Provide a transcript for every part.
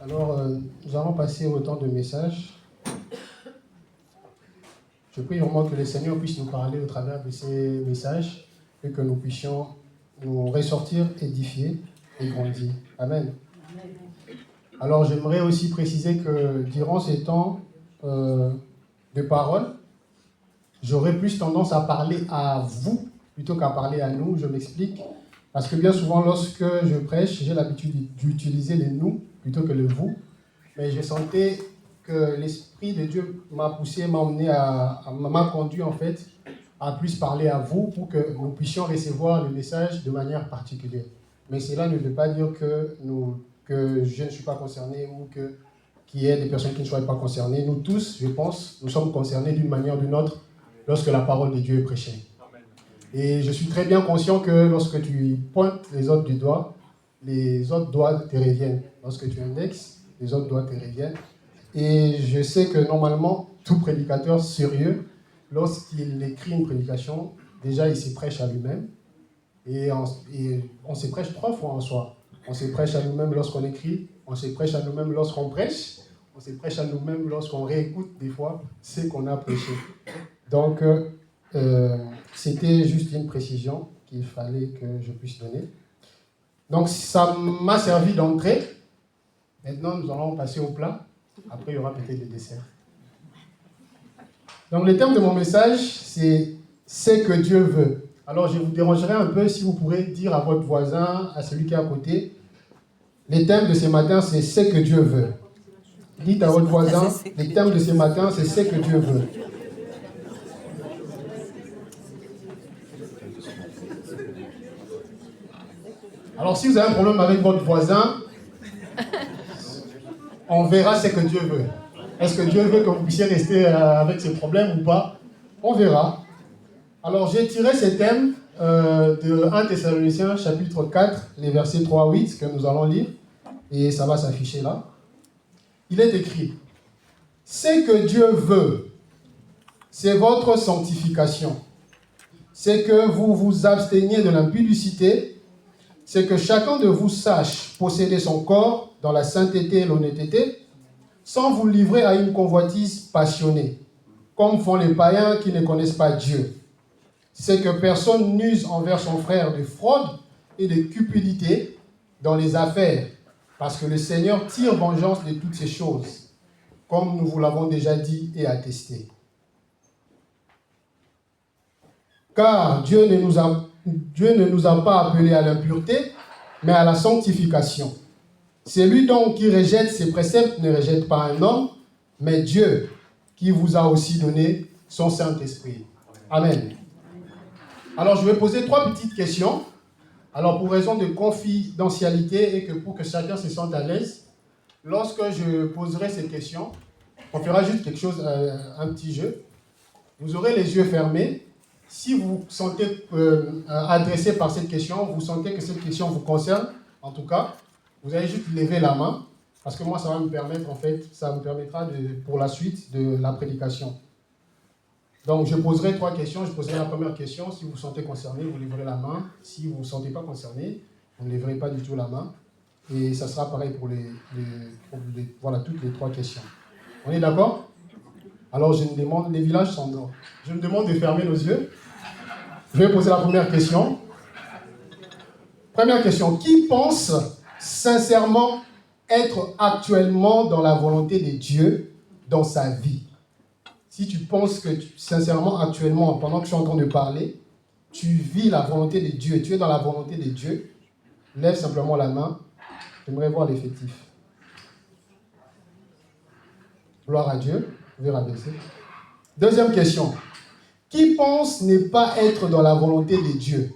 Alors, nous allons passer au temps de message. Je prie vraiment que le Seigneur puisse nous parler au travers de ces messages et que nous puissions nous ressortir édifiés et grandir. Amen. Alors, j'aimerais aussi préciser que durant ces temps de parole, j'aurais plus tendance à parler à vous plutôt qu'à parler à nous. Je m'explique. Parce que bien souvent, lorsque je prêche, j'ai l'habitude d'utiliser les nous plutôt que le vous. Mais je sentais que l'Esprit de Dieu m'a poussé, m'a conduit en fait à plus parler à vous pour que nous puissions recevoir le message de manière particulière. Mais cela ne veut pas dire que je ne suis pas concerné ou qu'il y ait des personnes qui ne soient pas concernées. Nous tous, je pense, nous sommes concernés d'une manière ou d'une autre lorsque la parole de Dieu est prêchée. Et je suis très bien conscient que lorsque tu pointes les autres du doigt, les autres doigts te reviennent. Lorsque tu indexes, les autres doigts te reviennent. Et je sais que normalement, tout prédicateur sérieux, lorsqu'il écrit une prédication, déjà il se prêche à lui-même. Et on se prêche 3 fois en soi. On se prêche à nous-mêmes lorsqu'on écrit, on se prêche à nous-mêmes lorsqu'on prêche, on se prêche à nous-mêmes lorsqu'on réécoute des fois ce qu'on a prêché. Donc, c'était juste une précision qu'il fallait que je puisse donner. Donc, ça m'a servi d'entrée. Maintenant, nous allons passer au plat. Après, il y aura peut-être le dessert. Donc, le thème de mon message, c'est « C'est que Dieu veut ». Alors, je vous dérangerai un peu si vous pourrez dire à votre voisin, à celui qui est à côté. Le thème de ce matin, c'est « C'est que Dieu veut ». Dites à votre voisin, le thème de ce matin, c'est « C'est que Dieu veut ». Alors, si vous avez un problème avec votre voisin, on verra ce que Dieu veut. Est-ce que Dieu veut que vous puissiez rester avec ces problèmes ou pas? On verra. Alors, j'ai tiré ce thème de 1 Thessaloniciens, chapitre 4, les versets 3 à 8, que nous allons lire. Et ça va s'afficher là. Il est écrit, « Ce que Dieu veut, c'est votre sanctification. C'est que vous vous absteniez de l'impudicité, c'est que chacun de vous sache posséder son corps dans la sainteté et l'honnêteté, sans vous livrer à une convoitise passionnée, comme font les païens qui ne connaissent pas Dieu. C'est que personne n'use envers son frère de fraude et de cupidité dans les affaires, parce que le Seigneur tire vengeance de toutes ces choses, comme nous vous l'avons déjà dit et attesté. Car Dieu ne nous a pas appelés à l'impureté, mais à la sanctification. Celui donc qui rejette ses préceptes ne rejette pas un homme, mais Dieu qui vous a aussi donné son Saint-Esprit. Amen. Alors, je vais poser 3 petites questions. Alors, pour raison de confidentialité et pour que chacun se sente à l'aise, lorsque je poserai ces questions, on fera juste quelque chose, un petit jeu. Vous aurez les yeux fermés. Si vous vous sentez adressé par cette question, vous sentez que cette question vous concerne, en tout cas, vous allez juste lever la main, parce que moi, ça va me permettre, en fait, ça me permettra pour la suite de la prédication. Donc, je poserai 3 questions. Je poserai la première question. Si vous vous sentez concerné, vous lèverez la main. Si vous ne vous sentez pas concerné, vous ne lèverez pas du tout la main. Et ça sera pareil pour voilà, toutes les 3 questions. On est d'accord? Alors, je me demande, les villages sont dehors. Je me demande de fermer nos yeux. Je vais poser la première question. Première question. Qui pense sincèrement être actuellement dans la volonté de Dieu dans sa vie? Si tu penses que sincèrement, actuellement, pendant que je suis en train de parler, tu vis la volonté de Dieu, tu es dans la volonté de Dieu, lève simplement la main. J'aimerais voir l'effectif. Gloire à Dieu. Vous pouvez rabaisser. Deuxième question. Qui pense ne pas être dans la volonté de Dieu?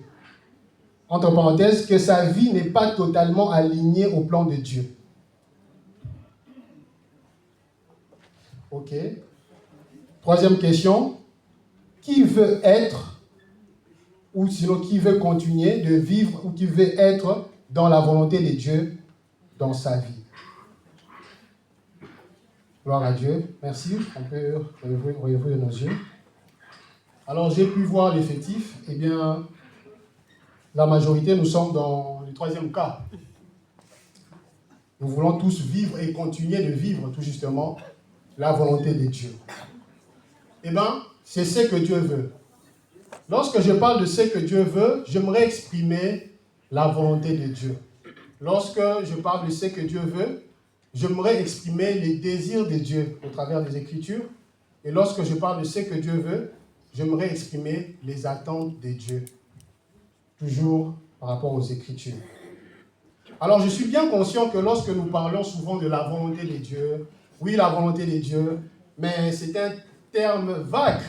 Entre parenthèses, que sa vie n'est pas totalement alignée au plan de Dieu. Ok. Troisième question. Qui veut être, ou sinon qui veut continuer de vivre, ou qui veut être dans la volonté de Dieu dans sa vie? Gloire à Dieu. Merci. On peut ouvrir nos yeux. Alors, j'ai pu voir l'effectif. Eh bien, la majorité, nous sommes dans le troisième cas. Nous voulons tous vivre et continuer de vivre tout justement la volonté de Dieu. Eh bien, c'est ce que Dieu veut. Lorsque je parle de ce que Dieu veut, j'aimerais exprimer la volonté de Dieu. Lorsque je parle de ce que Dieu veut, j'aimerais exprimer les désirs de Dieu au travers des Écritures. Et lorsque je parle de ce que Dieu veut, j'aimerais exprimer les attentes de Dieu. Toujours par rapport aux Écritures. Alors, je suis bien conscient que lorsque nous parlons souvent de la volonté de Dieu, oui, la volonté de Dieu, mais c'est un terme vague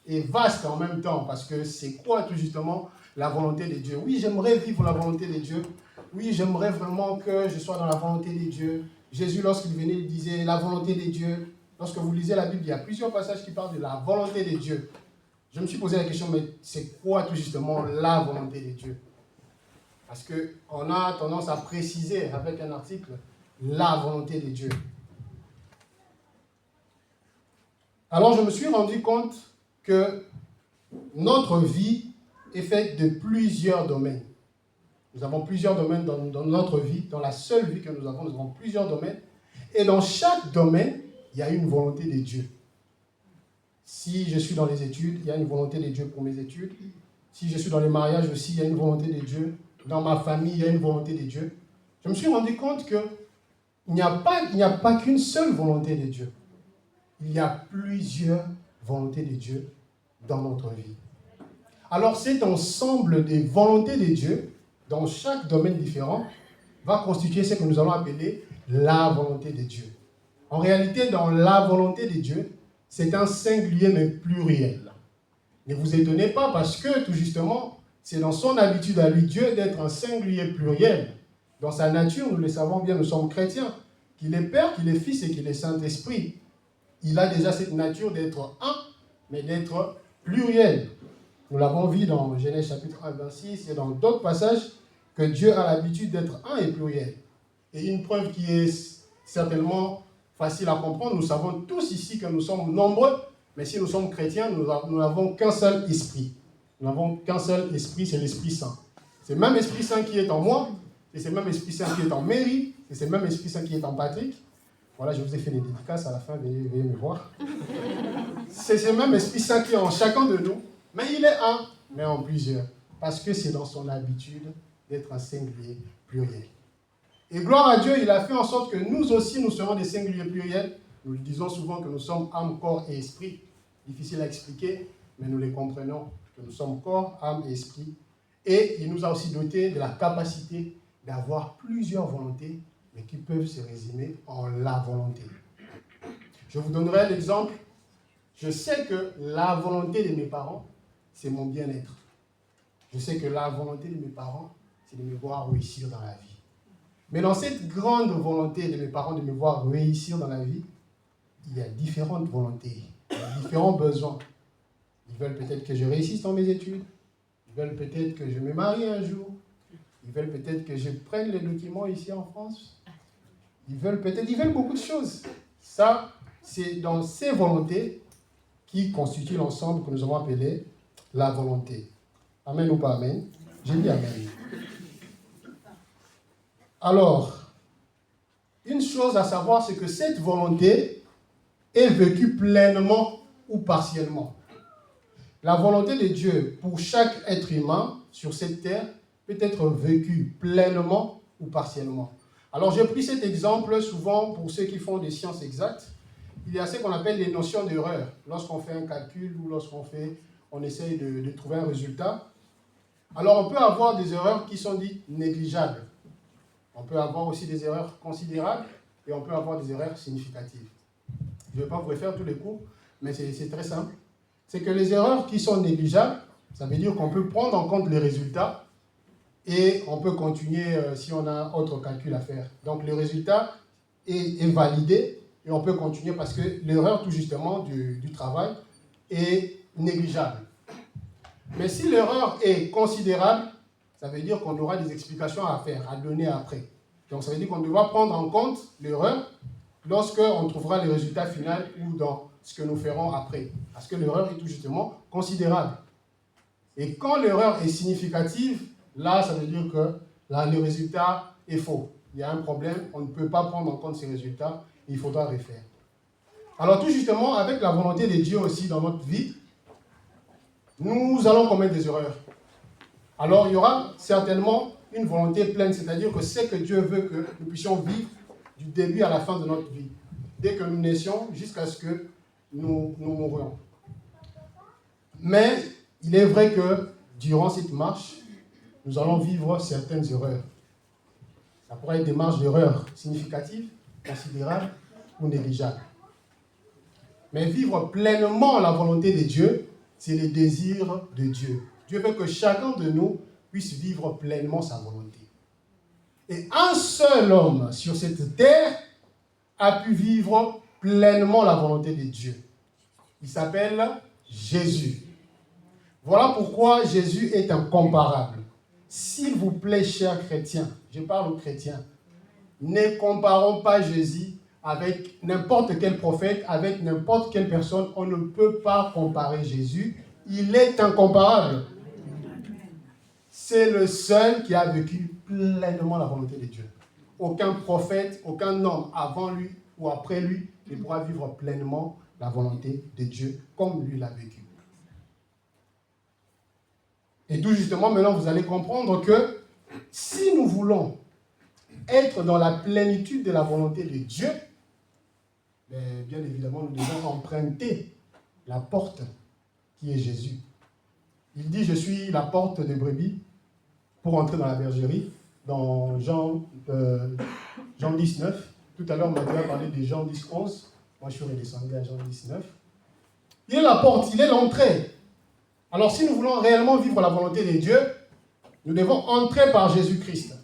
et vaste en même temps, parce que c'est quoi tout justement la volonté de Dieu? Oui, j'aimerais vivre la volonté de Dieu. Oui, j'aimerais vraiment que je sois dans la volonté de Dieu. Jésus, lorsqu'il venait, il disait la volonté de Dieu. Lorsque vous lisez la Bible, il y a plusieurs passages qui parlent de la volonté de Dieu. Je me suis posé la question, mais c'est quoi tout justement la volonté de Dieu? Parce qu'on a tendance à préciser avec un article la volonté de Dieu. Alors je me suis rendu compte que notre vie est faite de plusieurs domaines. Nous avons plusieurs domaines dans notre vie, dans la seule vie que nous avons plusieurs domaines. Et dans chaque domaine, il y a une volonté de Dieu. Si je suis dans les études, il y a une volonté de Dieu pour mes études. Si je suis dans les mariages aussi, il y a une volonté de Dieu. Dans ma famille, il y a une volonté de Dieu. Je me suis rendu compte qu'il n'y a pas qu'une seule volonté de Dieu. Il y a plusieurs volontés de Dieu dans notre vie. Alors cet ensemble des volontés de Dieu, dans chaque domaine différent, va constituer ce que nous allons appeler la volonté de Dieu. En réalité, dans la volonté de Dieu, c'est un singulier mais pluriel. Ne vous étonnez pas parce que, tout justement, c'est dans son habitude à lui, Dieu, d'être un singulier pluriel. Dans sa nature, nous le savons bien, nous sommes chrétiens, qu'il est Père, qu'il est Fils et qu'il est Saint-Esprit. Il a déjà cette nature d'être un, mais d'être pluriel. Nous l'avons vu dans Genèse chapitre 1, 26 et dans d'autres passages que Dieu a l'habitude d'être un et pluriel. Et une preuve qui est certainement facile à comprendre, nous savons tous ici que nous sommes nombreux, mais si nous sommes chrétiens, nous n'avons qu'un seul esprit. Nous n'avons qu'un seul esprit, c'est l'Esprit Saint. C'est le même Esprit Saint qui est en moi, c'est le même Esprit Saint qui est en Mary, c'est le même Esprit Saint qui est en Patrick. Voilà, je vous ai fait des dédicaces à la fin, veuillez me voir. C'est ce même Esprit Saint qui est en chacun de nous, mais il est un, mais en plusieurs. Parce que c'est dans son habitude d'être un singulier pluriel. Et gloire à Dieu, il a fait en sorte que nous aussi, nous serons des singuliers pluriels. Nous le disons souvent que nous sommes âme, corps et esprit. Difficile à expliquer, mais nous les comprenons. Que nous sommes corps, âme et esprit. Et il nous a aussi doté de la capacité d'avoir plusieurs volontés, mais qui peuvent se résumer en la volonté. Je vous donnerai l'exemple. Je sais que la volonté de mes parents, c'est mon bien-être. Je sais que la volonté de mes parents, c'est de me voir réussir dans la vie. Mais dans cette grande volonté de mes parents de me voir réussir dans la vie, il y a différentes volontés, il y a différents besoins. Ils veulent peut-être que je réussisse dans mes études, ils veulent peut-être que je me marie un jour, ils veulent peut-être que je prenne les documents ici en France, ils veulent beaucoup de choses. Ça, c'est dans ces volontés qui constituent l'ensemble que nous avons appelé la volonté. Amen ou pas amen? J'ai dit amen. Alors, une chose à savoir, c'est que cette volonté est vécue pleinement ou partiellement. La volonté de Dieu pour chaque être humain sur cette terre peut être vécue pleinement ou partiellement. Alors, j'ai pris cet exemple souvent pour ceux qui font des sciences exactes. Il y a ce qu'on appelle les notions d'erreur. Lorsqu'on fait un calcul ou lorsqu'on essaye de trouver un résultat. Alors, on peut avoir des erreurs qui sont dites négligeables. On peut avoir aussi des erreurs considérables et on peut avoir des erreurs significatives. Je ne vais pas vous refaire tous les cours, mais c'est très simple. C'est que les erreurs qui sont négligeables, ça veut dire qu'on peut prendre en compte les résultats et on peut continuer si on a autre calcul à faire. Donc le résultat est validé et on peut continuer parce que l'erreur tout justement du travail est négligeable. Mais si l'erreur est considérable, ça veut dire qu'on aura des explications à faire, à donner après. Donc ça veut dire qu'on devra prendre en compte l'erreur lorsqu'on trouvera le résultat final ou dans ce que nous ferons après. Parce que l'erreur est tout justement considérable. Et quand l'erreur est significative, là, ça veut dire que là, le résultat est faux. il y a un problème, on ne peut pas prendre en compte ces résultats, il faudra refaire. Alors tout justement, avec la volonté de Dieu aussi dans notre vie, nous allons commettre des erreurs. Alors il y aura certainement une volonté pleine, c'est-à-dire que c'est que Dieu veut que nous puissions vivre du début à la fin de notre vie, dès que nous naissions jusqu'à ce que nous mourions. Mais il est vrai que durant cette marche, nous allons vivre certaines erreurs. Ça pourrait être des marges d'erreurs significatives, considérables ou négligeables. Mais vivre pleinement la volonté de Dieu, c'est le désir de Dieu. Dieu veut que chacun de nous puisse vivre pleinement sa volonté. Et un seul homme sur cette terre a pu vivre pleinement la volonté de Dieu. Il s'appelle Jésus. Voilà pourquoi Jésus est incomparable. S'il vous plaît, chers chrétiens, je parle aux chrétiens, ne comparons pas Jésus avec n'importe quel prophète, avec n'importe quelle personne. On ne peut pas comparer Jésus. Il est incomparable. C'est le seul qui a vécu pleinement la volonté de Dieu. Aucun prophète, aucun homme avant lui ou après lui ne pourra vivre pleinement la volonté de Dieu comme lui l'a vécu. Et tout justement, maintenant, vous allez comprendre que si nous voulons être dans la plénitude de la volonté de Dieu, bien évidemment, nous devons emprunter la porte qui est Jésus. Il dit, je suis la porte des brebis pour entrer dans la bergerie, dans Jean 19. Tout à l'heure, on m'a déjà parlé de Jean 10, 11. Moi, je suis redescendu à Jean 19. Il est la porte, il est l'entrée. Alors, si nous voulons réellement vivre la volonté de Dieu, nous devons entrer par Jésus-Christ.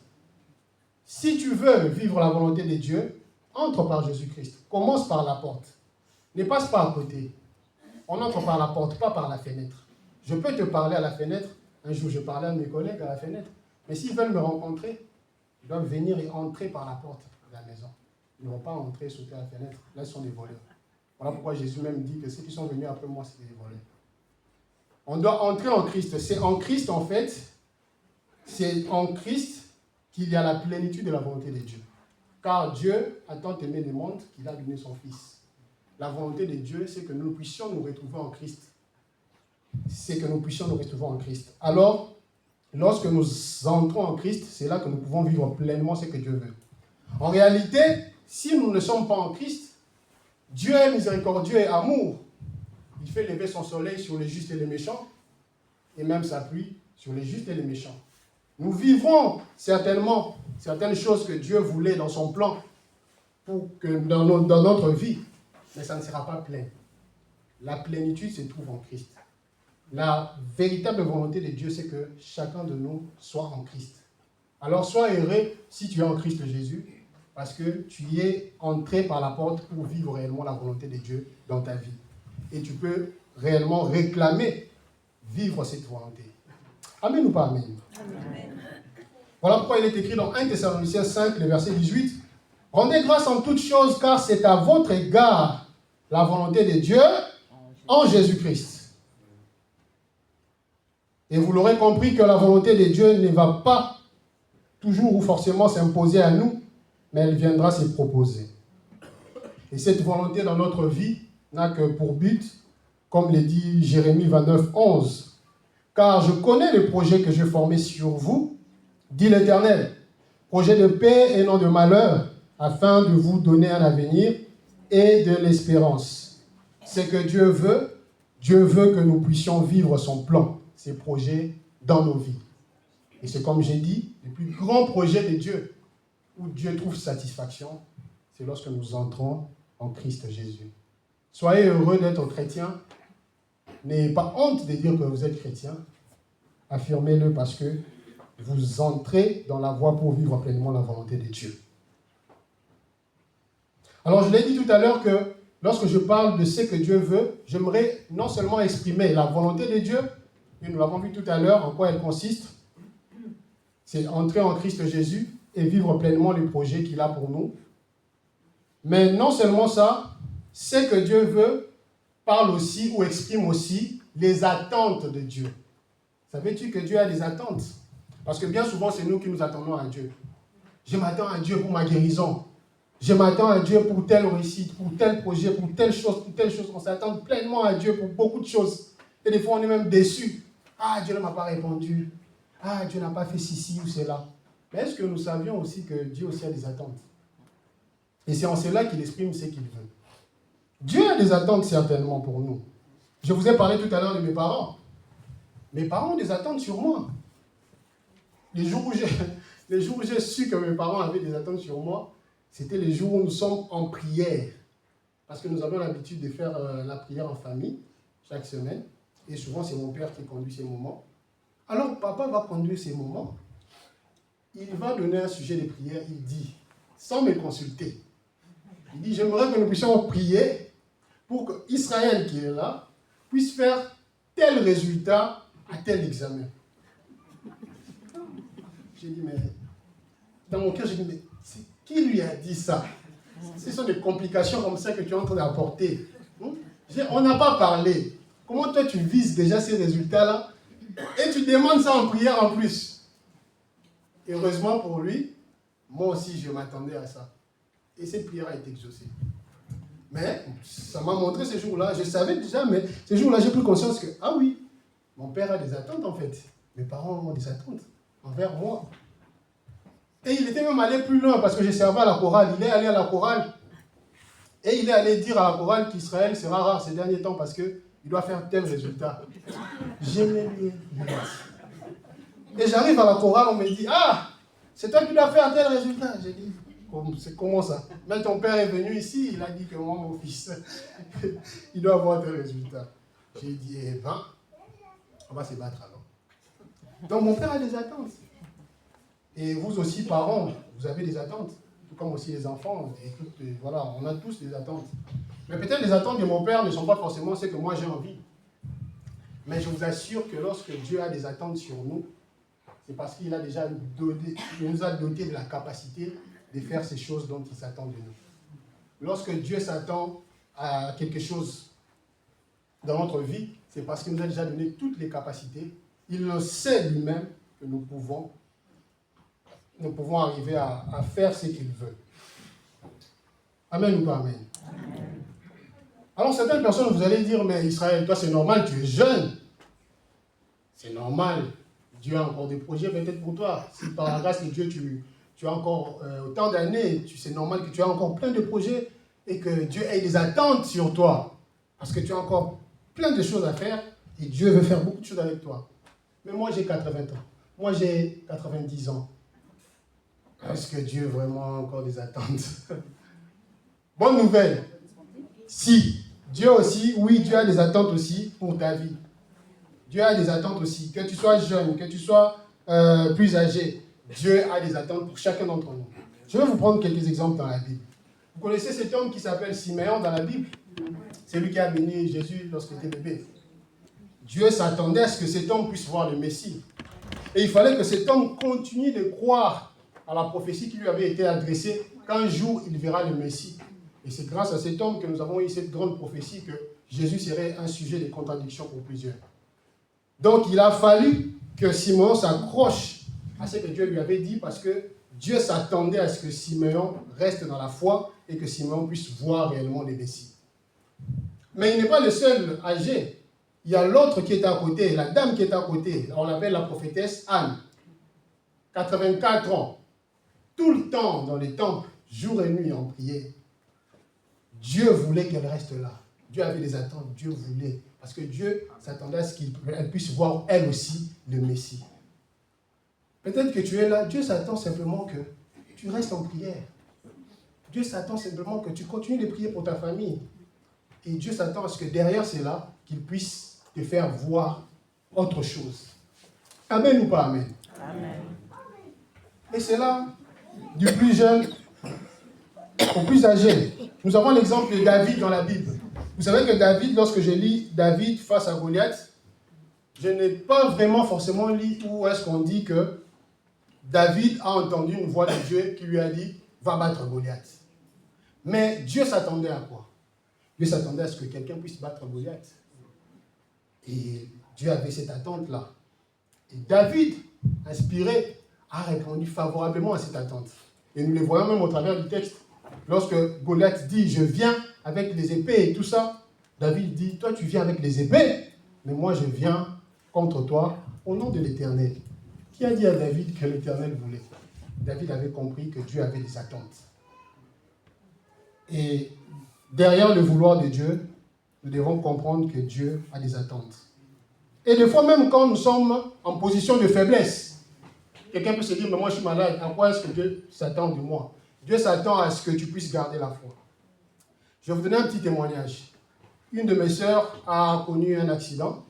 Si tu veux vivre la volonté de Dieu, entre par Jésus-Christ. Commence par la porte. Ne passe pas à côté. On entre par la porte, pas par la fenêtre. Je peux te parler à la fenêtre. Un jour, je parlais à mes collègues à la fenêtre. Mais s'ils veulent me rencontrer, ils doivent venir et entrer par la porte de la maison. Ils ne vont pas entrer, sauter à la fenêtre. Là, ils sont des voleurs. Voilà pourquoi Jésus même dit que ceux qui sont venus après moi, c'est des voleurs. On doit entrer en Christ. C'est en Christ, en fait, c'est en Christ qu'il y a la plénitude de la volonté de Dieu. Car Dieu a tant aimé le monde qu'il a donné son Fils. La volonté de Dieu, c'est que nous puissions nous retrouver en Christ. C'est que nous puissions nous retrouver en Christ. Alors, lorsque nous entrons en Christ, c'est là que nous pouvons vivre pleinement ce que Dieu veut. En réalité, si nous ne sommes pas en Christ, Dieu est miséricordieux et amour. Il fait lever son soleil sur les justes et les méchants, et même sa pluie sur les justes et les méchants. Nous vivrons certainement certaines choses que Dieu voulait dans son plan pour que dans notre vie, mais ça ne sera pas plein. La plénitude se trouve en Christ. La véritable volonté de Dieu, c'est que chacun de nous soit en Christ. Alors sois heureux si tu es en Christ Jésus, parce que tu y es entré par la porte pour vivre réellement la volonté de Dieu dans ta vie. Et tu peux réellement réclamer, vivre cette volonté. Amen ou pas amen? Amen. Voilà pourquoi il est écrit dans 1 Thessaloniciens 5, le verset 18. Rendez grâce en toutes choses, car c'est à votre égard la volonté de Dieu en Jésus-Christ. Et vous l'aurez compris que la volonté de Dieu ne va pas toujours ou forcément s'imposer à nous, mais elle viendra se proposer. Et cette volonté dans notre vie n'a que pour but, comme le dit Jérémie 29, 11, « Car je connais le projet que j'ai formé sur vous, dit l'Éternel, projet de paix et non de malheur, afin de vous donner un avenir et de l'espérance. » C'est que Dieu veut que nous puissions vivre son plan, ses projets dans nos vies. Et c'est comme j'ai dit, le plus grand projet de Dieu, où Dieu trouve satisfaction, c'est lorsque nous entrons en Christ Jésus. Soyez heureux d'être chrétien. N'ayez pas honte de dire que vous êtes chrétien. Affirmez-le parce que vous entrez dans la voie pour vivre pleinement la volonté de Dieu. Alors, je l'ai dit tout à l'heure que lorsque je parle de ce que Dieu veut, j'aimerais non seulement exprimer la volonté de Dieu, et nous l'avons vu tout à l'heure en quoi elle consiste, c'est entrer en Christ Jésus et vivre pleinement les projets qu'il a pour nous. Mais non seulement ça, ce que Dieu veut parle aussi ou exprime aussi les attentes de Dieu. Savais-tu que Dieu a des attentes? Parce que bien souvent, c'est nous qui nous attendons à Dieu. Je m'attends à Dieu pour ma guérison. Je m'attends à Dieu pour telle réussite, pour tel projet, pour telle chose, pour telle chose. On s'attend pleinement à Dieu pour beaucoup de choses. Et des fois, on est même déçu. Ah, Dieu ne m'a pas répondu. Ah, Dieu n'a pas fait ceci ou cela. Mais est-ce que nous savions aussi que Dieu aussi a des attentes? Et c'est en cela qu'il exprime ce qu'il veut. Dieu a des attentes certainement pour nous. Je vous ai parlé tout à l'heure de mes parents. Mes parents ont des attentes sur moi. Les jours où j'ai su que mes parents avaient des attentes sur moi, c'était les jours où nous sommes en prière. Parce que nous avons l'habitude de faire la prière en famille, chaque semaine. Et souvent, c'est mon père qui conduit ces moments. Alors, papa va conduire ces moments. Il va donner un sujet de prière. Il dit, sans me consulter, il dit, j'aimerais que nous puissions prier pour que Israël qui est là puisse faire tel résultat à tel examen. J'ai dit, mais dans mon cœur, j'ai dit, mais qui lui a dit ça? Ce sont des complications comme ça que tu es en train d'apporter. On n'a pas parlé. Comment toi tu vises déjà ces résultats-là et tu demandes ça en prière en plus? Heureusement pour lui, moi aussi je m'attendais à ça. Et cette prière a été exaucée. Mais ça m'a montré ces jours-là, je savais déjà, mais ces jours-là j'ai pris conscience que, ah oui, mon père a des attentes en fait. Mes parents ont des attentes envers moi. Et il était même allé plus loin parce que je servais à la chorale. Il est allé à la chorale et il est allé dire à la chorale qu'Israël sera rare ces derniers temps parce qu'il doit faire tel résultat. J'aimais lui. Et j'arrive à la chorale, on me dit, ah, c'est toi qui dois faire tel résultat. J'ai dit, c'est comment ça? Mais ton père est venu ici, il a dit que moi, mon fils, il doit avoir tel résultat. J'ai dit, eh ben, on va se battre alors. Donc mon père a des attentes. Et vous aussi, parents, vous avez des attentes. Tout comme aussi les enfants. Voilà, on a tous des attentes. Mais peut-être les attentes de mon père ne sont pas forcément ce que moi j'ai envie. Mais je vous assure que lorsque Dieu a des attentes sur nous, c'est parce qu'il a déjà il nous a doté de la capacité de faire ces choses dont il s'attend de nous. Lorsque Dieu s'attend à quelque chose dans notre vie, c'est parce qu'il nous a déjà donné toutes les capacités. Il le sait lui-même que nous pouvons arriver à faire ce qu'il veut. Amen ou pas amen? Amen. Alors certaines personnes, vous allez dire, mais Israël, toi c'est normal, tu es jeune. C'est normal. Dieu a encore des projets peut-être pour toi. Si par la grâce de Dieu, tu as encore autant d'années, c'est normal que tu aies encore plein de projets et que Dieu ait des attentes sur toi. Parce que tu as encore plein de choses à faire et Dieu veut faire beaucoup de choses avec toi. Mais moi j'ai 80 ans. Moi j'ai 90 ans. Est-ce que Dieu vraiment a encore des attentes? Bonne nouvelle. Si. Dieu aussi, oui, Dieu a des attentes aussi pour ta vie. Dieu a des attentes aussi. Que tu sois jeune, que tu sois plus âgé, Dieu a des attentes pour chacun d'entre nous. Je vais vous prendre quelques exemples dans la Bible. Vous connaissez cet homme qui s'appelle Siméon dans la Bible? C'est lui qui a béni Jésus lorsqu'il était bébé. Dieu s'attendait à ce que cet homme puisse voir le Messie. Et il fallait que cet homme continue de croire à la prophétie qui lui avait été adressée qu'un jour il verra le Messie. Et c'est grâce à cet homme que nous avons eu cette grande prophétie que Jésus serait un sujet de contradiction pour plusieurs. Donc il a fallu que Siméon s'accroche à ce que Dieu lui avait dit parce que Dieu s'attendait à ce que Siméon reste dans la foi et que Siméon puisse voir réellement le Messie. Mais il n'est pas le seul âgé. Il y a l'autre qui est à côté, la dame qui est à côté. On l'appelle la prophétesse Anne. 84 ans. Tout le temps dans les temples, jour et nuit en prière. Dieu voulait qu'elle reste là. Dieu avait des attentes, Dieu voulait. Parce que Dieu s'attendait à ce qu'elle puisse voir elle aussi le Messie. Peut-être que tu es là, Dieu s'attend simplement que tu restes en prière. Dieu s'attend simplement que tu continues de prier pour ta famille. Et Dieu s'attend à ce que derrière cela, qu'il puisse te faire voir autre chose. Amen ou pas amen? Amen. Et c'est là, du plus jeune au plus âgé. Nous avons l'exemple de David dans la Bible. Vous savez que David, lorsque je lis David face à Goliath, je n'ai pas vraiment forcément lu où est-ce qu'on dit que David a entendu une voix de Dieu qui lui a dit « Va battre Goliath ». Mais Dieu s'attendait à quoi? Dieu s'attendait à ce que quelqu'un puisse battre Goliath. Et Dieu avait cette attente-là. Et David, inspiré, a répondu favorablement à cette attente. Et nous les voyons même au travers du texte. Lorsque Goliath dit, je viens avec les épées et tout ça, David dit, toi tu viens avec les épées, mais moi je viens contre toi au nom de l'Éternel. Qui a dit à David que l'Éternel voulait? David avait compris que Dieu avait des attentes. Et derrière le vouloir de Dieu, nous devons comprendre que Dieu a des attentes. Et des fois même quand nous sommes en position de faiblesse, quelqu'un peut se dire, mais moi je suis malade, à quoi est-ce que Dieu s'attend de moi? Dieu s'attend à ce que tu puisses garder la foi. Je vais vous donner un petit témoignage. Une de mes sœurs a connu un accident.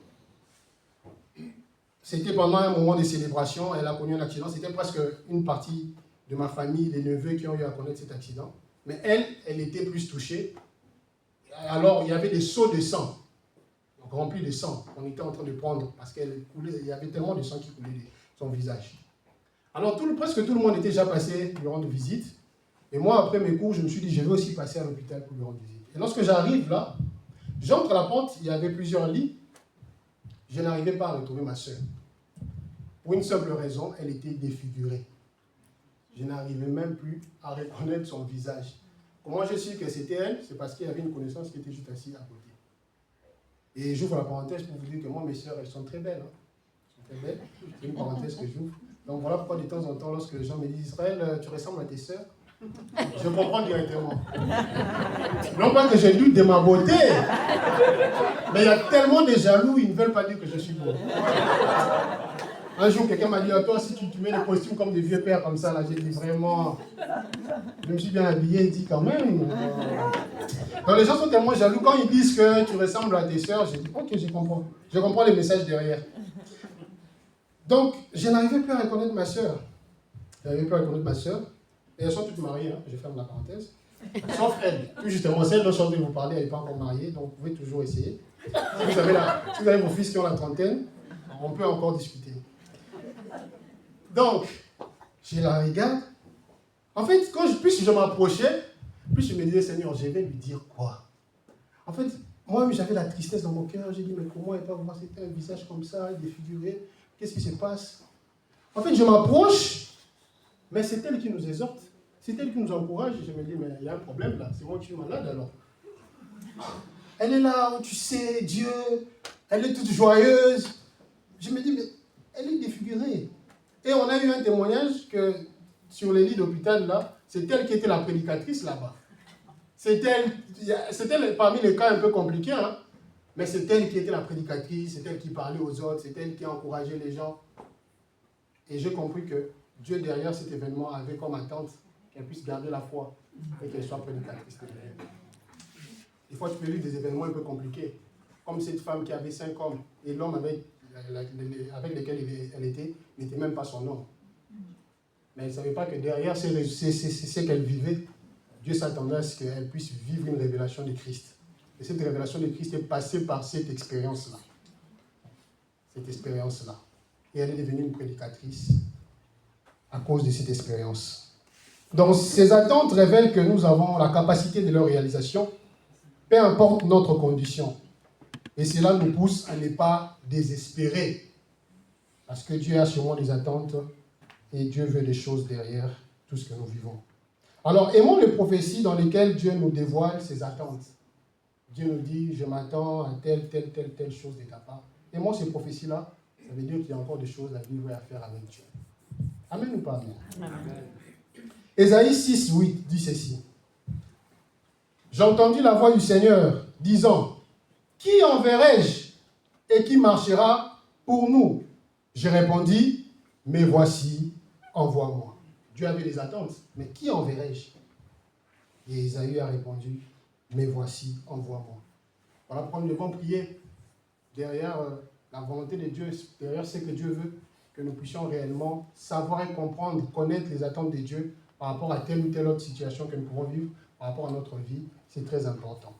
C'était pendant un moment de célébration, elle a connu un accident. C'était presque une partie de ma famille, des neveux qui ont eu à connaître cet accident. Mais elle était plus touchée. Alors, il y avait des seaux de sang, donc remplis de sang, qu'on était en train de prendre, parce qu'il y avait tellement de sang qui coulait de son visage. Alors, presque tout le monde était déjà passé lui rendre visite. Et moi, après mes cours, je me suis dit, je vais aussi passer à l'hôpital pour lui rendre visite. Et lorsque j'arrive là, j'entre à la porte, il y avait plusieurs lits. Je n'arrivais pas à retrouver ma sœur. Pour une simple raison, elle était défigurée. Je n'arrivais même plus à reconnaître son visage. Comment je sais que c'était elle? C'est parce qu'il y avait une connaissance qui était juste assise à côté. Et j'ouvre la parenthèse pour vous dire que moi, mes sœurs, elles sont très belles. Hein. Elles sont très belles. C'est une parenthèse que j'ouvre. Donc voilà pourquoi de temps en temps, lorsque les gens me disent, Israël, tu ressembles à tes sœurs, je comprends directement. Non pas que je doute de ma beauté, mais il y a tellement de jaloux, ils ne veulent pas dire que je suis beau. Un jour, quelqu'un m'a dit, à toi, si tu mets des costumes comme des vieux pères comme ça, là, j'ai dit vraiment, je me suis bien habillé, il dit quand même. Donc les gens sont tellement jaloux, quand ils disent que tu ressembles à tes sœurs, j'ai dit, ok, je comprends. Je comprends les messages derrière. Donc, je n'arrivais plus à reconnaître ma sœur. Je n'arrivais plus à reconnaître ma sœur. Et elles sont toutes mariées, hein, je ferme la parenthèse. Sauf elle. Tout justement, celle dont je suis en train de vous parler, elle n'est pas encore mariée, donc vous pouvez toujours essayer. Si vous avez vos fils qui ont la trentaine, on peut encore discuter. Donc, je la regarde. En fait, plus je m'approchais, plus je me disais, Seigneur, je vais lui dire quoi? En fait, moi, j'avais la tristesse dans mon cœur. J'ai dit, mais comment elle peut voir c'était un visage comme ça, défiguré? Qu'est-ce qui se passe? En fait, je m'approche, mais c'est elle qui nous exhorte. C'est elle qui nous encourage. Je me dis, mais il y a un problème là. C'est moi qui suis malade alors. Elle est là, tu sais, Dieu. Elle est toute joyeuse. Je me dis, mais elle est défigurée. Et on a eu un témoignage que sur les lits d'hôpital là, c'est elle qui était la prédicatrice là-bas. C'est elle parmi les cas un peu compliqués, hein, mais c'est elle qui était la prédicatrice, c'est elle qui parlait aux autres, c'est elle qui encourageait les gens. Et j'ai compris que Dieu derrière cet événement avait comme attente qu'elle puisse garder la foi et qu'elle soit prédicatrice. Des fois, tu peux vivre des événements un peu compliqués, comme cette femme qui avait 5 hommes et l'homme avec lequel elle était n'était même pas son homme. Mais elle ne savait pas que derrière ce qu'elle vivait, Dieu s'attendait à ce qu'elle puisse vivre une révélation de Christ. Et cette révélation de Christ est passée par cette expérience-là. Cette expérience-là. Et elle est devenue une prédicatrice à cause de cette expérience. Donc, ces attentes révèlent que nous avons la capacité de leur réalisation, peu importe notre condition. Et cela nous pousse à ne pas désespérer. Parce que Dieu a sûrement des attentes et Dieu veut des choses derrière tout ce que nous vivons. Alors, aimons les prophéties dans lesquelles Dieu nous dévoile ses attentes. Dieu nous dit, je m'attends à telle chose de ta part. Aimons ces prophéties-là, ça veut dire qu'il y a encore des choses à vivre et à faire avec Dieu. Amen ou pas? Amen. Ésaïe 6, 8 dit ceci. J'ai entendu la voix du Seigneur disant, qui enverrai-je et qui marchera pour nous? J'ai répondu, mais voici, envoie-moi. Dieu avait des attentes, mais qui enverrai-je? Et Ésaïe a répondu, mais voici, envoie-moi. Voilà pourquoi nous devons prier derrière la volonté de Dieu, derrière ce que Dieu veut, que nous puissions réellement savoir et comprendre, connaître les attentes de Dieu par rapport à telle ou telle autre situation que nous pouvons vivre, par rapport à notre vie. C'est très important.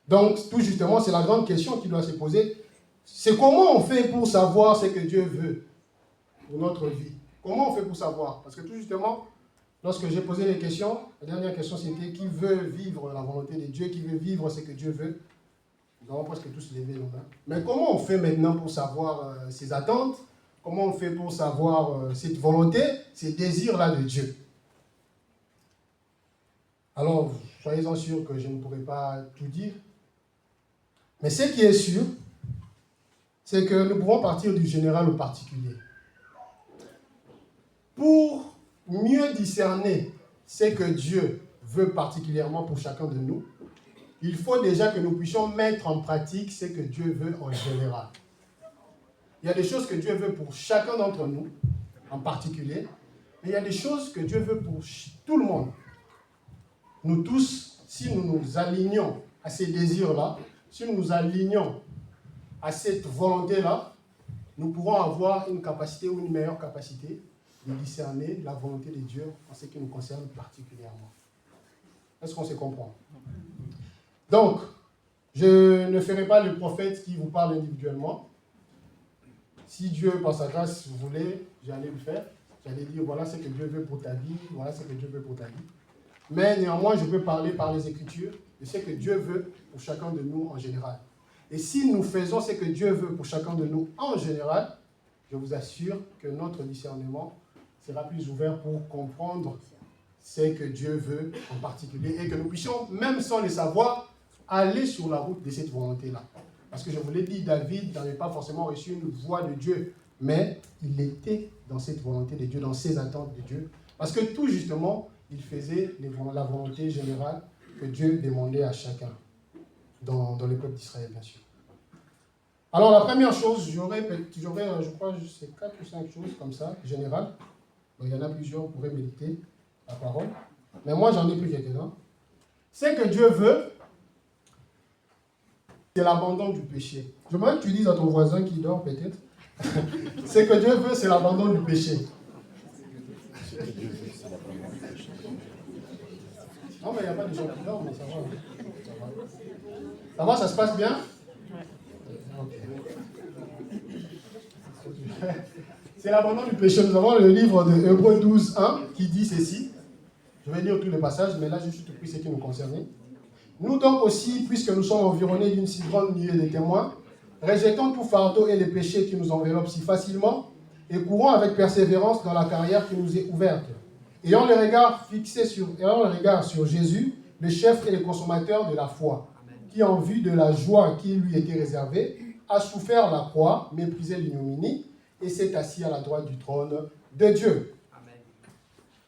Donc, tout justement, c'est la grande question qui doit se poser. C'est comment on fait pour savoir ce que Dieu veut pour notre vie? Comment on fait pour savoir? Parce que tout justement, lorsque j'ai posé les questions, la dernière question c'était qui veut vivre la volonté de Dieu, qui veut vivre ce que Dieu veut? Nous avons presque tous levé nos mains. Mais comment on fait maintenant pour savoir ses attentes? Comment on fait pour savoir cette volonté, ces désirs-là de Dieu? Alors, soyez-en sûrs que je ne pourrai pas tout dire. Mais ce qui est sûr, c'est que nous pouvons partir du général au particulier. Pour mieux discerner ce que Dieu veut particulièrement pour chacun de nous, il faut déjà que nous puissions mettre en pratique ce que Dieu veut en général. Il y a des choses que Dieu veut pour chacun d'entre nous, en particulier, mais il y a des choses que Dieu veut pour tout le monde. Nous tous, si nous nous alignons à ces désirs-là, si nous nous alignons à cette volonté-là, nous pourrons avoir une capacité ou une meilleure capacité de discerner la volonté de Dieu en ce qui nous concerne particulièrement. Est-ce qu'on se comprend? Donc, je ne ferai pas le prophète qui vous parle individuellement. Si Dieu, par sa grâce, voulait, j'allais le faire. J'allais dire, voilà ce que Dieu veut pour ta vie, voilà ce que Dieu veut pour ta vie. Mais néanmoins, je peux parler par les Écritures de ce que Dieu veut pour chacun de nous en général. Et si nous faisons ce que Dieu veut pour chacun de nous en général, je vous assure que notre discernement sera plus ouvert pour comprendre ce que Dieu veut en particulier et que nous puissions, même sans le savoir, aller sur la route de cette volonté-là. Parce que je vous l'ai dit, David n'avait pas forcément reçu une voix de Dieu, mais il était dans cette volonté de Dieu, dans ses attentes de Dieu. Parce que tout justement, il faisait la volonté générale que Dieu demandait à chacun, dans le peuple d'Israël, bien sûr. Alors la première chose, j'aurais, je crois, c'est 4 ou 5 choses comme ça, générales. Donc, il y en a plusieurs, vous pourrez méditer la parole. Mais moi, j'en ai pris quelques-uns. C'est que Dieu veut, c'est l'abandon du péché. Je voudrais que tu dises à ton voisin qui dort peut-être. C'est que Dieu veut, c'est l'abandon du péché. Non, mais il n'y a pas de gens qui dorment, mais ça va. Ça va, ça se passe bien? Okay. C'est l'abandon du péché. Nous avons le livre de Hébreux 12, 1 qui dit ceci. Je vais lire tous les passages, mais là, j'ai juste pris ce qui nous concernait. Nous donc aussi, puisque nous sommes environnés d'une si grande nuée de témoins, rejetons tout fardeau et les péchés qui nous enveloppent si facilement et courons avec persévérance dans la carrière qui nous est ouverte. Ayant le regard sur Jésus, le chef et le consommateur de la foi, qui en vue de la joie qui lui était réservée, a souffert la croix, méprisé l'ignominie, et s'est assis à la droite du trône de Dieu. Amen.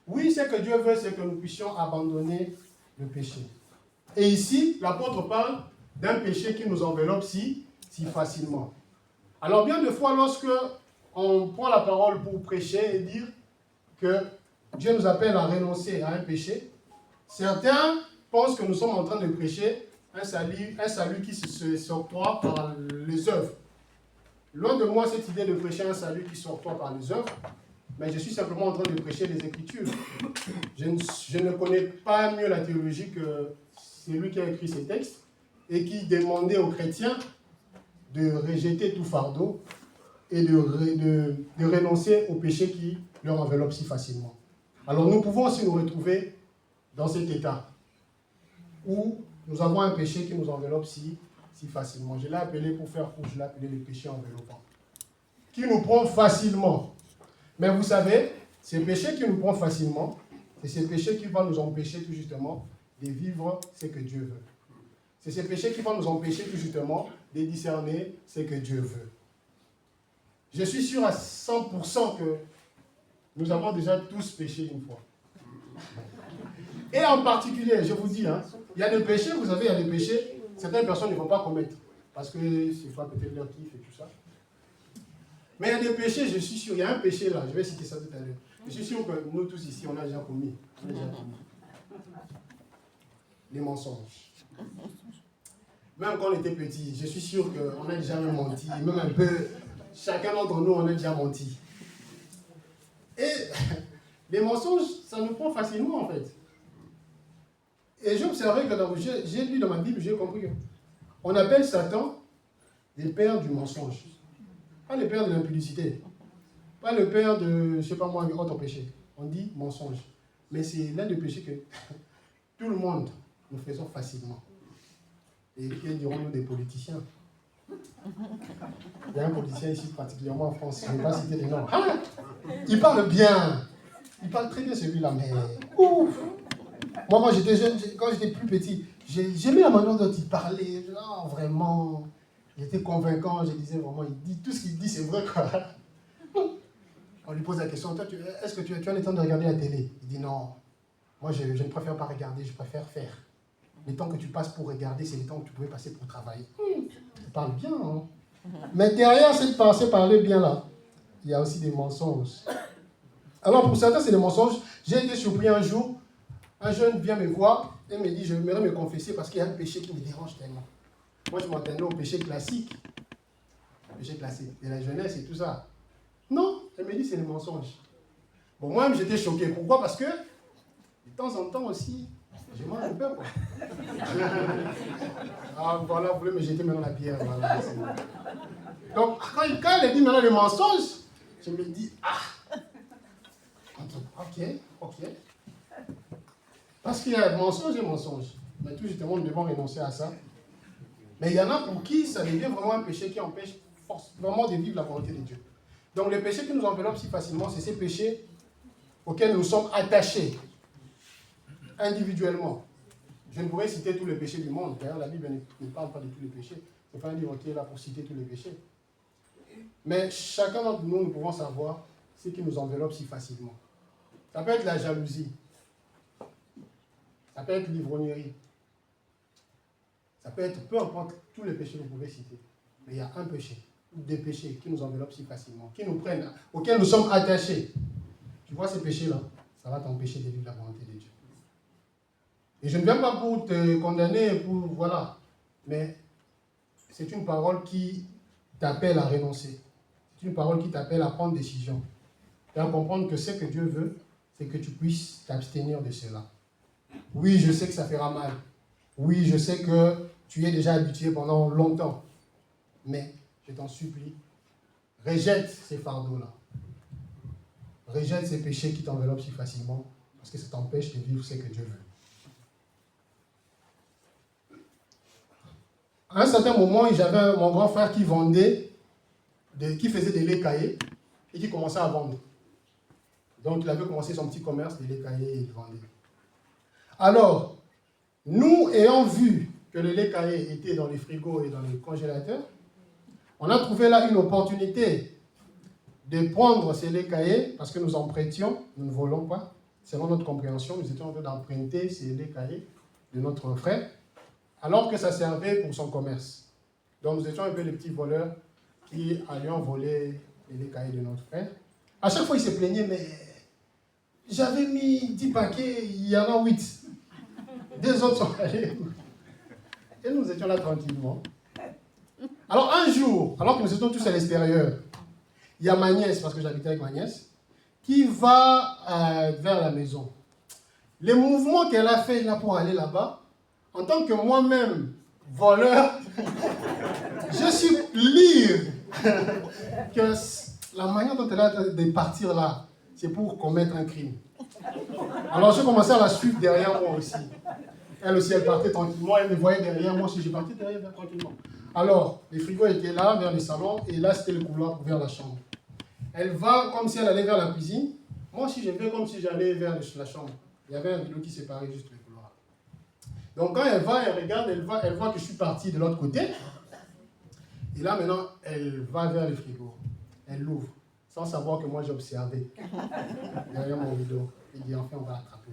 Oui, ce que Dieu veut, c'est que nous puissions abandonner le péché. Et ici, l'apôtre parle d'un péché qui nous enveloppe si facilement. Alors bien des fois, lorsque on prend la parole pour prêcher et dire que Dieu nous appelle à renoncer à un péché, certains pensent que nous sommes en train de prêcher un salut qui s'octroie par les œuvres. Loin de moi cette idée de prêcher un salut qui s'octroie par les œuvres, mais je suis simplement en train de prêcher les Écritures. Je ne connais pas mieux la théologie que celui qui a écrit ces textes et qui demandait aux chrétiens de rejeter tout fardeau et de renoncer au péché qui leur enveloppe si facilement. Alors nous pouvons aussi nous retrouver dans cet état où nous avons un péché qui nous enveloppe si facilement. Je l'ai appelé, pour faire court, je l'ai appelé le péché enveloppant. Qui nous prend facilement. Mais vous savez, ces péchés qui nous prend facilement, c'est ces péchés qui vont nous empêcher tout justement de vivre ce que Dieu veut. C'est ces péchés qui vont nous empêcher tout justement de discerner ce que Dieu veut. Je suis sûr à 100% que nous avons déjà tous péché une fois. Et en particulier, je vous dis, il y a des péchés, vous savez, il y a des péchés, certaines personnes ne vont pas commettre, parce que c'est pas peut-être leur kiff et tout ça. Mais il y a des péchés, je suis sûr, il y a un péché là, je vais citer ça tout à l'heure. Je suis sûr que nous tous ici, on a déjà commis. Les mensonges. Même quand on était petit, je suis sûr qu'on a déjà menti, même un peu, chacun d'entre nous, on a déjà menti. Et les mensonges, ça nous prend facilement en fait. Et j'ai observé que j'ai lu dans ma Bible, j'ai compris qu'on appelle Satan le père du mensonge. Pas le père de l'impudicité. Pas le père de, je ne sais pas moi, autre péché. On dit mensonge. Mais c'est l'un des péchés que tout le monde nous faisons facilement. Et qui diront-nous des politiciens? Il y a un politicien ici, particulièrement en France, je ne vais pas citer les noms. Ah, il parle bien. Il parle très bien celui-là, mais ouf. Moi, quand j'étais jeune, quand j'étais plus petit, j'aimais la manière dont il parlait. Non, vraiment, il était convaincant. Je disais vraiment, il dit, tout ce qu'il dit, c'est vrai, quoi. On lui pose la question, toi, est-ce que tu as le temps de regarder la télé? Il dit non. Moi, je ne préfère pas regarder, je préfère faire. Les temps que tu passes pour regarder, c'est les temps que tu pouvais passer pour travailler. Tu parles bien, hein? Mais derrière cette pensée, parler bien là, il y a aussi des mensonges. Alors pour certains, c'est des mensonges. J'ai été surpris un jour, un jeune vient me voir et me dit, je voudrais me confesser parce qu'il y a un péché qui me dérange tellement. Moi, je m'attendais au péché classique. Le péché classique, de la jeunesse et tout ça. Non, elle me dit, c'est des mensonges. Bon, moi-même, j'étais choqué. Pourquoi? Parce que, de temps en temps aussi, je mange un peu, quoi. Ah, voilà, vous voulez me jeter maintenant la pierre. Voilà, donc, quand elle dit maintenant le mensonge, je me dis, ah, ok. Parce qu'il y a mensonge et mensonge. Mais tout justement, nous devons renoncer à ça. Mais il y en a pour qui ça devient vraiment un péché qui empêche vraiment de vivre la volonté de Dieu. Donc, les péchés qui nous enveloppent si facilement, c'est ces péchés auxquels nous sommes attachés individuellement. Je ne pourrais citer tous les péchés du monde. D'ailleurs, la Bible ne parle pas de tous les péchés. Ce n'est pas un livre qui est là pour citer tous les péchés. Mais chacun d'entre nous, nous pouvons savoir ce qui nous enveloppe si facilement. Ça peut être la jalousie. Ça peut être l'ivrognerie. Ça peut être, peu importe, tous les péchés que vous pouvez citer. Mais il y a un péché, ou des péchés qui nous enveloppent si facilement, qui nous prennent, auxquels nous sommes attachés. Tu vois ces péchés-là, ça va t'empêcher de vivre la volonté de Dieu. Et je ne viens pas pour te condamner, voilà. Mais c'est une parole qui t'appelle à renoncer. C'est une parole qui t'appelle à prendre décision. Et à comprendre que ce que Dieu veut, c'est que tu puisses t'abstenir de cela. Oui, je sais que ça fera mal. Oui, je sais que tu es déjà habitué pendant longtemps. Mais je t'en supplie, rejette ces fardeaux-là. Rejette ces péchés qui t'enveloppent si facilement, parce que ça t'empêche de vivre ce que Dieu veut. À un certain moment, j'avais mon grand frère qui faisait des laits caillés et qui commençait à vendre. Donc, il avait commencé son petit commerce de laits caillés et il vendait. Alors, nous ayant vu que le lait caillé était dans les frigos et dans les congélateurs, on a trouvé là une opportunité de prendre ces laits caillés parce que nous en prêtions, nous ne volons pas. Selon notre compréhension, nous étions en train d'emprunter ces laits caillés de notre frère, alors que ça servait pour son commerce. Donc nous étions un peu les petits voleurs qui allions voler les laits caillés de notre frère. À chaque fois, il se plaignait, mais j'avais mis 10 paquets, il y en a 8. 2 autres sont allés. Et nous étions là tranquillement. Alors un jour, alors que nous étions tous à l'extérieur, il y a ma nièce, parce que j'habitais avec ma nièce, qui va vers la maison. Les mouvements qu'elle a fait là pour aller là-bas, en tant que moi-même voleur, je suis lire que la manière dont elle a de partir là, c'est pour commettre un crime. Alors j'ai commencé à la suivre derrière moi aussi. Elle aussi, elle partait tranquillement, elle me voyait derrière moi aussi, j'ai parti derrière elle tranquillement. Alors, les frigos étaient là, vers le salon, et là, c'était le couloir vers la chambre. Elle va comme si elle allait vers la cuisine. Moi aussi, je vais comme si j'allais vers la chambre. Il y avait un rideau qui séparait juste le couloir. Donc, quand elle va, elle regarde, elle voit que je suis parti de l'autre côté. Et là, maintenant, elle va vers le frigo. Elle l'ouvre, sans savoir que moi, j'observais derrière mon rideau. Elle dit, enfin, on va attraper.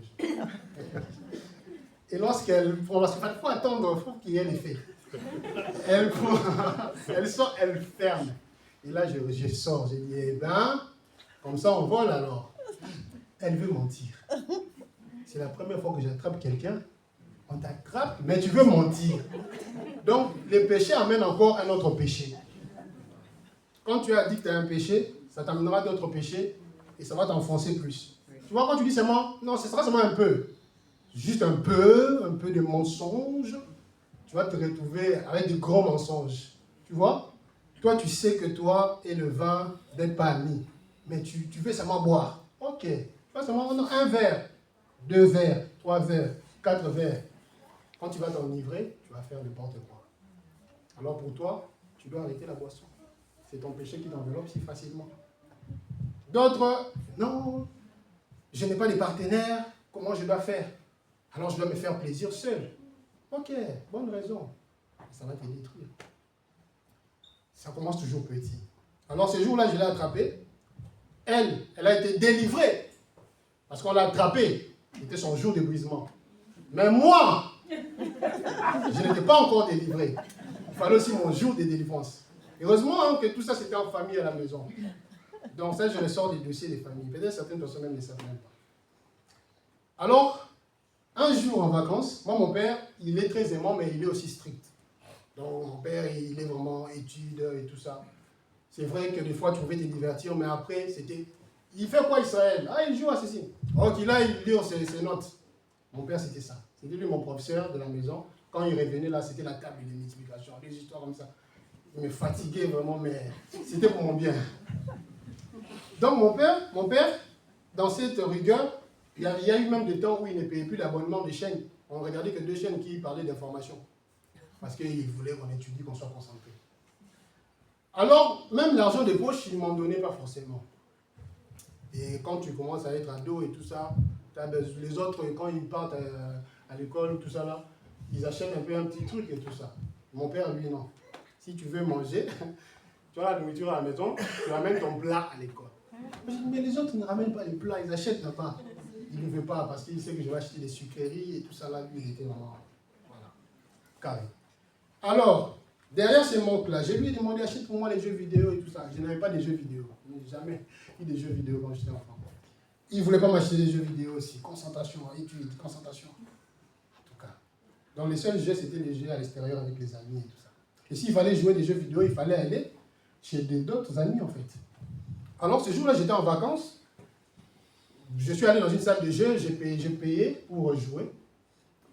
Et lorsqu'elle... Parce qu'il faut attendre, il faut qu'il y ait l'effet. Elle sort, elle ferme. Et là, je sors. Je dis, eh ben, comme ça, on vole alors. Elle veut mentir. C'est la première fois que j'attrape quelqu'un. On t'attrape, mais tu veux mentir. Donc, le péché amène encore un autre péché. Quand tu as dit que tu as un péché, ça t'amènera d'autres péchés et ça va t'enfoncer plus. Tu vois, quand tu dis seulement, non, ce sera seulement un peu. Juste un peu de mensonge. Tu vas te retrouver avec de gros mensonges. Tu vois? Toi, tu sais que toi et le vin n'êtes pas amis. Mais tu veux seulement boire. Ok. Tu vas seulement prendre 1 verre, 2 verres, 3 verres, 4 verres. Quand tu vas t'enivrer, tu vas faire n'importe quoi. Alors pour toi, tu dois arrêter la boisson. C'est ton péché qui t'enveloppe si facilement. D'autres, non, je n'ai pas de partenaire, comment je dois faire? Alors je dois me faire plaisir seul. Ok, bonne raison. Ça va te détruire. Ça commence toujours petit. Alors ce jour-là, je l'ai attrapée. Elle a été délivrée. Parce qu'on l'a attrapée. C'était son jour d'épuisement. Mais moi, je n'étais pas encore délivré. Il fallait aussi mon jour de délivrance. Heureusement que tout ça, c'était en famille à la maison. Donc ça, je ressors des dossiers des familles. Peut-être certaines personnes même ne savent même pas. Alors, un jour en vacances, moi, mon père, il est très aimant, mais il est aussi strict. Donc, mon père, il est vraiment étude et tout ça. C'est vrai que des fois, tu pouvais te divertir, mais après, c'était... Il fait quoi, Israël? Ah, il joue à ceci. Ok, là, il lit ses notes. Mon père, c'était ça. C'était lui, mon professeur de la maison. Quand il revenait, là, c'était la table de multiplication, des histoires comme ça. Il me fatiguait vraiment, mais c'était pour mon bien. Donc, mon père, dans cette rigueur, il y a eu même des temps où il ne payait plus l'abonnement des chaînes. On ne regardait que 2 chaînes qui parlaient d'information. Parce qu'il voulait qu'on étudie, qu'on soit concentré. Alors, même l'argent de poche, ils ne m'en donnaient pas forcément. Et quand tu commences à être ado et tout ça, les autres, quand ils partent à l'école, tout ça là, ils achètent un peu un petit truc et tout ça. Mon père, lui, non. Si tu veux manger, tu as la nourriture à la maison, tu ramènes ton plat à l'école. Mais les autres ne ramènent pas les plats, ils achètent là-bas. Il ne veut pas parce qu'il sait que je vais acheter des sucreries et tout ça là, lui, il était vraiment, voilà, carré. Alors, derrière ces manques-là, je lui ai demandé, achète pour moi les jeux vidéo et tout ça. Je n'avais pas des jeux vidéo. Je n'ai jamais eu des jeux vidéo quand j'étais enfant. Il ne voulait pas m'acheter des jeux vidéo aussi. Concentration, étude, concentration. En tout cas. Donc les seuls jeux, c'était les jeux à l'extérieur avec les amis et tout ça. Et s'il fallait jouer des jeux vidéo, il fallait aller chez d'autres amis en fait. Alors ce jour-là, j'étais en vacances. Je suis allé dans une salle de jeu, j'ai payé pour jouer.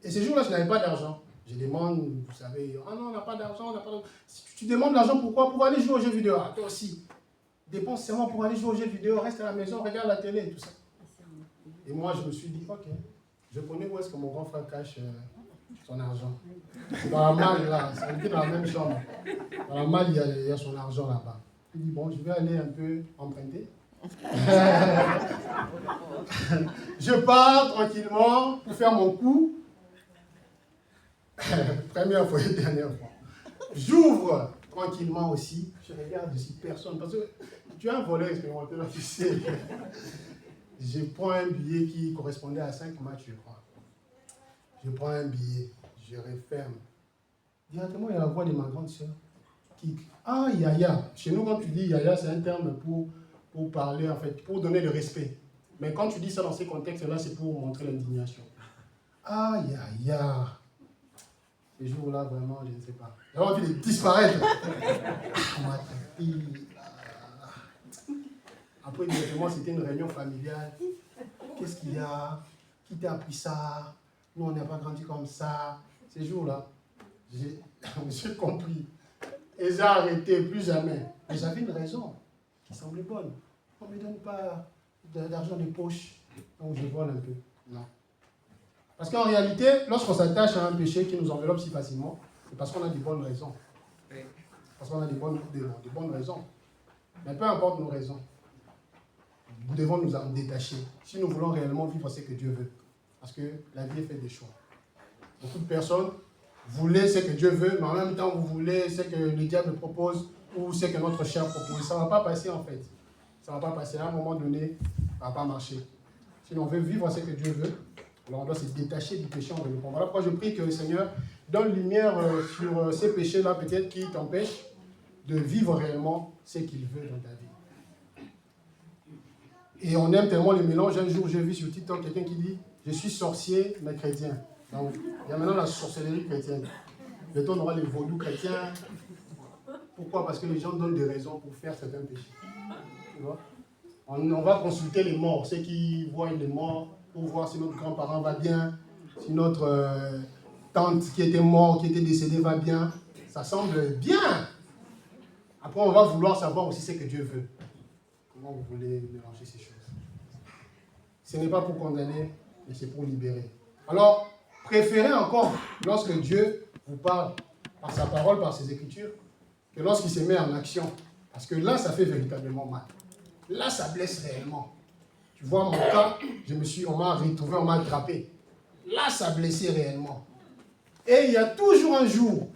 Et ce jour-là, je n'avais pas d'argent. Je demande, vous savez, ah non, on n'a pas d'argent, on n'a pas d'argent. Si tu demandes l'argent, pourquoi? Pour aller jouer aux jeux vidéo. Ah, toi aussi, dépense seulement pour aller jouer aux jeux vidéo, reste à la maison, regarde la télé et tout ça. Et moi, je me suis dit, ok, je connais où est-ce que mon grand frère cache son argent. Dans la malle, là, on était dans la même chambre. Dans la malle, il y a son argent là-bas. Il dit, bon, je vais aller un peu emprunter. Je pars tranquillement pour faire mon coup. Première fois et dernière fois. J'ouvre tranquillement aussi. Je regarde ici personne. Parce que tu es un voleur expérimenté là, tu sais. Je prends un billet qui correspondait à 5 matchs, je crois. Je prends un billet, je referme. Directement, il y a la voix de ma grande soeur qui... Ah, Yaya. Chez nous, quand tu dis Yaya, c'est un terme pour parler, en fait, pour donner le respect. Mais quand tu dis ça dans ces contextes-là, c'est pour montrer l'indignation. Ah, Yaya. Ce jour-là, vraiment, je ne sais pas. J'ai envie de disparaître. Ah, ma fille. Après, directement, c'était une réunion familiale. Qu'est-ce qu'il y a? Qui t'a appris ça? Nous, on n'a pas grandi comme ça. Ces jours-là, j'ai compris. Et j'ai arrêté, plus jamais. Mais j'avais une raison qui semblait bonne. On ne me donne pas d'argent de poche. Donc je vole un peu. Non. Parce qu'en réalité, lorsqu'on s'attache à un péché qui nous enveloppe si facilement, c'est parce qu'on a des bonnes raisons. Parce qu'on a des bonnes raisons. Mais peu importe nos raisons, nous devons nous en détacher si nous voulons réellement vivre ce que Dieu veut. Parce que la vie est faite des choix. Beaucoup de personnes voulaient ce que Dieu veut, mais en même temps, vous voulez ce que le diable propose ou ce que notre chair propose. Ça ne va pas passer en fait. Ça ne va pas passer. À un moment donné, ça ne va pas marcher. Si on veut vivre ce que Dieu veut, alors on doit se détacher du péché en développement. Voilà pourquoi je prie que le Seigneur donne lumière sur ces péchés-là, peut-être qui t'empêchent de vivre réellement ce qu'il veut dans ta vie. Et on aime tellement les mélanges. Un jour, j'ai vu sur TikTok quelqu'un qui dit « Je suis sorcier, mais chrétien ». Donc, il y a maintenant la sorcellerie chrétienne. Bientôt, on aura les vaudous chrétiens. Pourquoi? Parce que les gens donnent des raisons pour faire certains péchés. Tu vois? On va consulter les morts, ceux qui voient les morts, pour voir si notre grand-parent va bien, si notre tante qui était morte, qui était décédée va bien. Ça semble bien. Après, on va vouloir savoir aussi ce que Dieu veut. Comment vous voulez mélanger ces choses? Ce n'est pas pour condamner, mais c'est pour libérer. Alors, préférez encore, lorsque Dieu vous parle par sa parole, par ses écritures, que lorsqu'il se met en action. Parce que là, ça fait véritablement mal. Là, ça blesse réellement. Tu vois, mon cas, on m'a retrouvé, on m'a attrapé. là, ça blessait réellement. Et il y a toujours un jour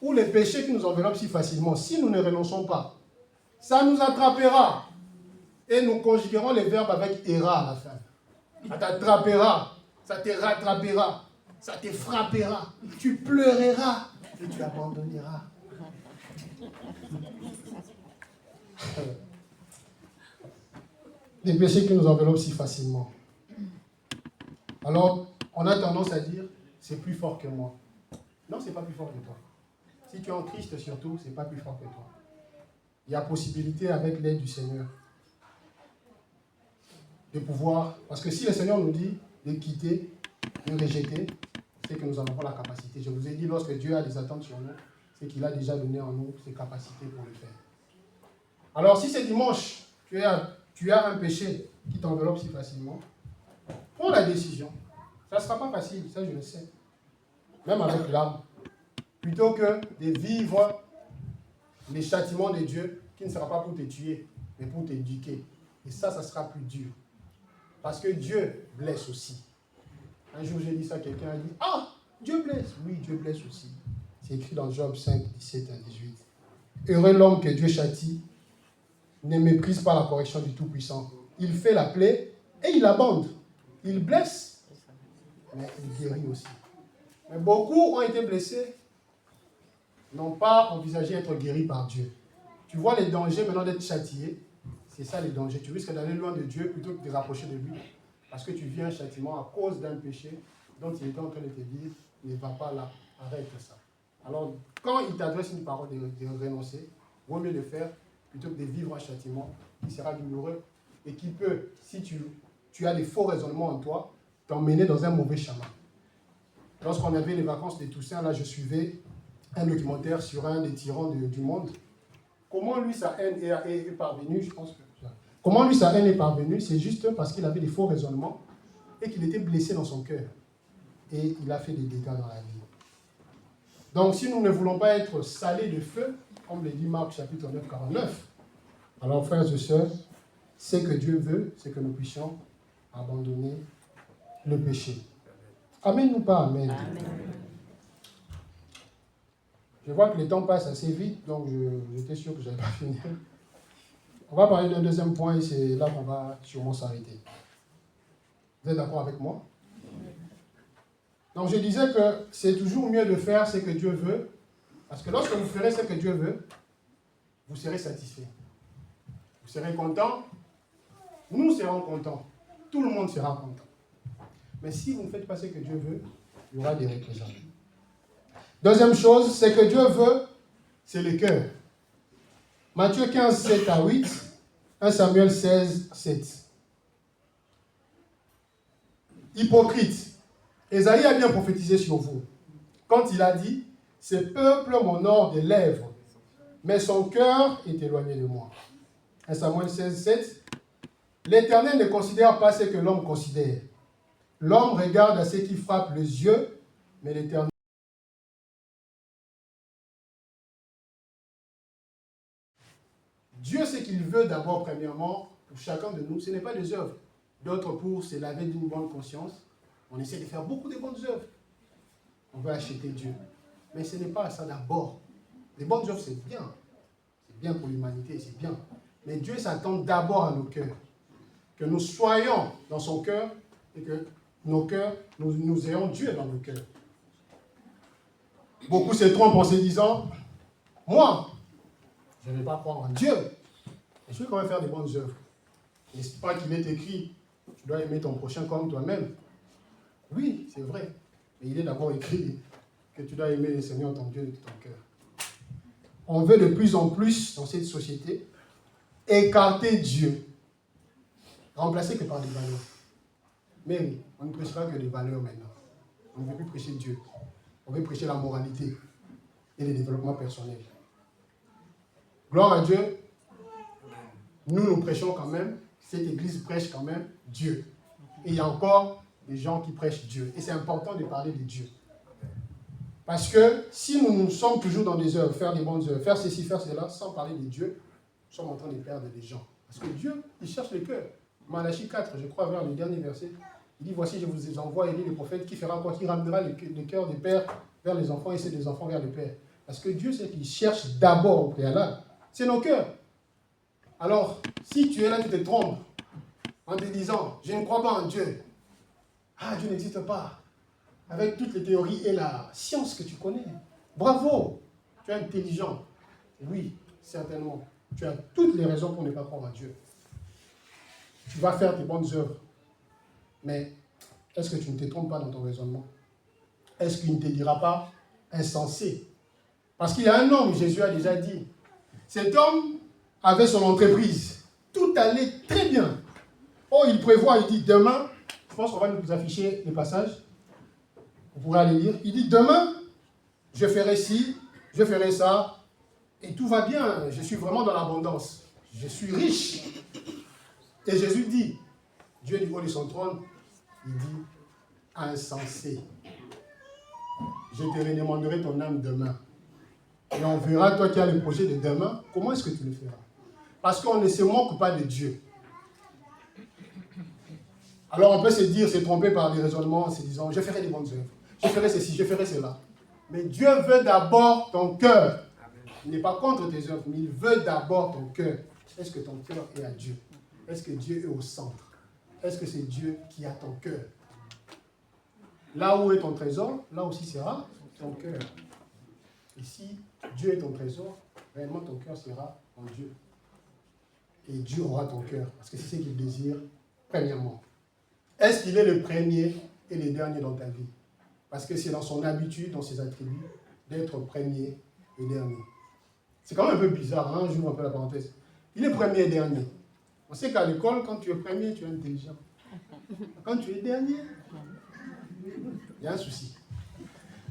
où les péchés qui nous enveloppent si facilement, si nous ne renonçons pas, ça nous attrapera. Et nous conjuguerons les verbes avec ira à la fin. Ça t'attrapera, ça te rattrapera, ça te frappera, tu pleureras et tu abandonneras. Les péchés qui nous enveloppent si facilement. Alors, on a tendance à dire, c'est plus fort que moi. Non, c'est pas plus fort que toi. Si tu es en Christ surtout, c'est pas plus fort que toi. Il y a possibilité avec l'aide du Seigneur de pouvoir, parce que si le Seigneur nous dit de quitter, de rejeter, c'est que nous n'avons pas la capacité. Je vous ai dit, lorsque Dieu a des attentes sur nous, c'est qu'il a déjà donné en nous ses capacités pour le faire. Alors, si c'est dimanche, tu as un péché qui t'enveloppe si facilement, prends la décision. Ça ne sera pas facile, ça je le sais. Même avec l'âme. Plutôt que de vivre les châtiments de Dieu, qui ne sera pas pour te tuer, mais pour t'éduquer. Et ça sera plus dur. Parce que Dieu blesse aussi. Un jour, j'ai dit ça, quelqu'un a dit, « Ah, Dieu blesse. » Oui, Dieu blesse aussi. C'est écrit dans Job 5, 17 à 18. « Heureux l'homme que Dieu châtie, ne méprise pas la correction du Tout-Puissant. Il fait la plaie et il abonde. Il blesse, mais il guérit aussi. » Mais beaucoup ont été blessés, n'ont pas envisagé être guéris par Dieu. Tu vois les dangers maintenant d'être châtié. C'est ça les dangers. Tu risques d'aller loin de Dieu plutôt que de te rapprocher de lui. Parce que tu vis un châtiment à cause d'un péché dont il était en train de te dire, ne va pas là, arrête ça. Alors, quand il t'adresse une parole de renoncer, vaut mieux le faire plutôt que de vivre un châtiment qui sera douloureux et qui peut, si tu as des faux raisonnements en toi, t'emmener dans un mauvais chemin. Lorsqu'on avait les vacances de Toussaint, là, je suivais un documentaire sur un des tyrans du monde. Comment lui, sa haine est parvenue, je pense que... Comment lui, sa haine est parvenue, c'est juste parce qu'il avait des faux raisonnements et qu'il était blessé dans son cœur. Et il a fait des dégâts dans la vie. Donc, si nous ne voulons pas être salés de feu, comme le dit Marc chapitre 9, 49, alors, frères et sœurs, ce que Dieu veut, c'est que nous puissions abandonner le péché. Amen ou pas amen? Amen. Je vois que le temps passe assez vite, donc j'étais sûr que je n'allais pas finir. On va parler d'un deuxième point et c'est là qu'on va sûrement s'arrêter. Vous êtes d'accord avec moi? Donc je disais que c'est toujours mieux de faire ce que Dieu veut, parce que lorsque vous ferez ce que Dieu veut, vous serez satisfait. Vous serez content, nous serons contents, tout le monde sera content. Mais si vous ne faites pas ce que Dieu veut, il y aura des représailles. Deuxième chose, ce que Dieu veut, c'est le cœur. Matthieu 15, 7 à 8, 1 Samuel 16, 7. Hypocrite, Ésaïe a bien prophétisé sur vous, quand il a dit, « Ce peuple m'honore des lèvres, mais son cœur est éloigné de moi. » 1 Samuel 16, 7. L'Éternel ne considère pas ce que l'homme considère. L'homme regarde à ce qui frappe les yeux, mais l'Éternel... Dieu, ce qu'il veut d'abord, premièrement, pour chacun de nous, ce n'est pas des œuvres. D'autres, pour se laver d'une bonne conscience, on essaie de faire beaucoup de bonnes œuvres. On veut acheter Dieu. Mais ce n'est pas ça d'abord. Les bonnes œuvres, c'est bien. C'est bien pour l'humanité, c'est bien. Mais Dieu s'attend d'abord à nos cœurs. Que nous soyons dans son cœur et que nos cœurs, nous ayons Dieu dans nos cœurs. Beaucoup se trompent en se disant, moi, je ne vais pas croire en Dieu. Mais je vais quand même faire des bonnes œuvres. N'est-ce pas qu'il est écrit, tu dois aimer ton prochain comme toi-même? Oui, c'est vrai. Mais il est d'abord écrit que tu dois aimer le Seigneur ton Dieu de tout ton cœur. On veut de plus en plus, dans cette société, écarter Dieu. Remplacer que par des valeurs. Mais oui, on ne prêchera que des valeurs maintenant. On ne veut plus prêcher Dieu. On veut prêcher la moralité et le développement personnel. Gloire à Dieu. Nous prêchons quand même, cette église prêche quand même Dieu. Et il y a encore des gens qui prêchent Dieu. Et c'est important de parler de Dieu. Parce que si nous sommes toujours dans des œuvres, faire des bonnes œuvres, faire ceci, faire cela, sans parler de Dieu, nous sommes en train de perdre des gens. Parce que Dieu, il cherche le cœur. Malachie 4, je crois, vers le dernier verset, Il dit, voici, je vous envoie Élie, le prophète, qui fera quoi? Qui ramènera le cœur des pères vers les enfants et ceux des enfants vers les pères. Parce que Dieu sait qu'il cherche d'abord au préalable. C'est nos cœurs. Alors, si tu es là, tu te trompes en te disant, je ne crois pas en Dieu. Ah, Dieu n'existe pas. Avec toutes les théories et la science que tu connais. Bravo, tu es intelligent. Oui, certainement. Tu as toutes les raisons pour ne pas croire en Dieu. Tu vas faire tes bonnes œuvres. Mais est-ce que tu ne te trompes pas dans ton raisonnement? Est-ce qu'il ne te dira pas insensé? Parce qu'il y a un homme, Jésus a déjà dit, cet homme avait son entreprise. Tout allait très bien. Oh, il prévoit, il dit demain, je pense qu'on va nous afficher les passages. Vous pourrez aller lire. Il dit demain, je ferai ci, je ferai ça, et tout va bien. Je suis vraiment dans l'abondance. Je suis riche. Et Jésus dit, Dieu du haut de son trône, il dit, insensé. Je te redemanderai ton âme demain. Et on verra, toi qui as le projet de demain, comment est-ce que tu le feras? Parce qu'on ne se moque pas de Dieu. Alors on peut se dire, se tromper par des raisonnements en se disant, je ferai des bonnes œuvres, je ferai ceci, je ferai cela. Mais Dieu veut d'abord ton cœur. Il n'est pas contre tes œuvres, mais il veut d'abord ton cœur. Est-ce que ton cœur est à Dieu? Est-ce que Dieu est au centre? Est-ce que c'est Dieu qui a ton cœur? Là où est ton trésor, là aussi sera ton cœur. Et si Dieu est ton trésor, réellement ton cœur sera en Dieu. Et Dieu aura ton cœur, parce que c'est ce qu'il désire, premièrement. Est-ce qu'il est le premier et le dernier dans ta vie? Parce que c'est dans son habitude, dans ses attributs, d'être premier et dernier. C'est quand même un peu bizarre, hein? J'ouvre un peu la parenthèse. Il est premier et dernier. On sait qu'à l'école, quand tu es premier, tu es intelligent. Quand tu es dernier, il y a un souci.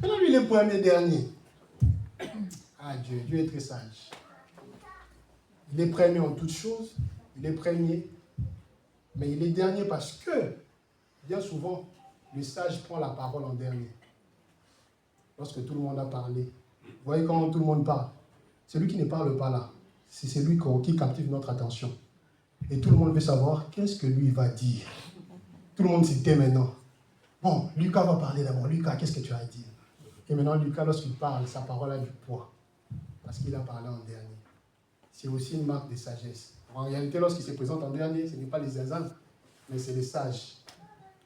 Maintenant, lui, il est premier et dernier. Ah, Dieu est très sage. Il est premier en toutes choses, il est premier, mais il est dernier parce que, bien souvent, le sage prend la parole en dernier. Lorsque tout le monde a parlé. Vous voyez comment tout le monde parle? Celui qui ne parle pas là, c'est celui qui captive notre attention. Et tout le monde veut savoir qu'est-ce que lui va dire. Tout le monde s'y tait maintenant. Bon, Lucas va parler d'abord. Lucas, qu'est-ce que tu as à dire? Et maintenant, Lucas, lorsqu'il parle, sa parole a du poids. Parce qu'il a parlé en dernier. C'est aussi une marque de sagesse. En réalité, lorsqu'il se présente en dernier, ce n'est pas les zinzins, mais c'est les sages.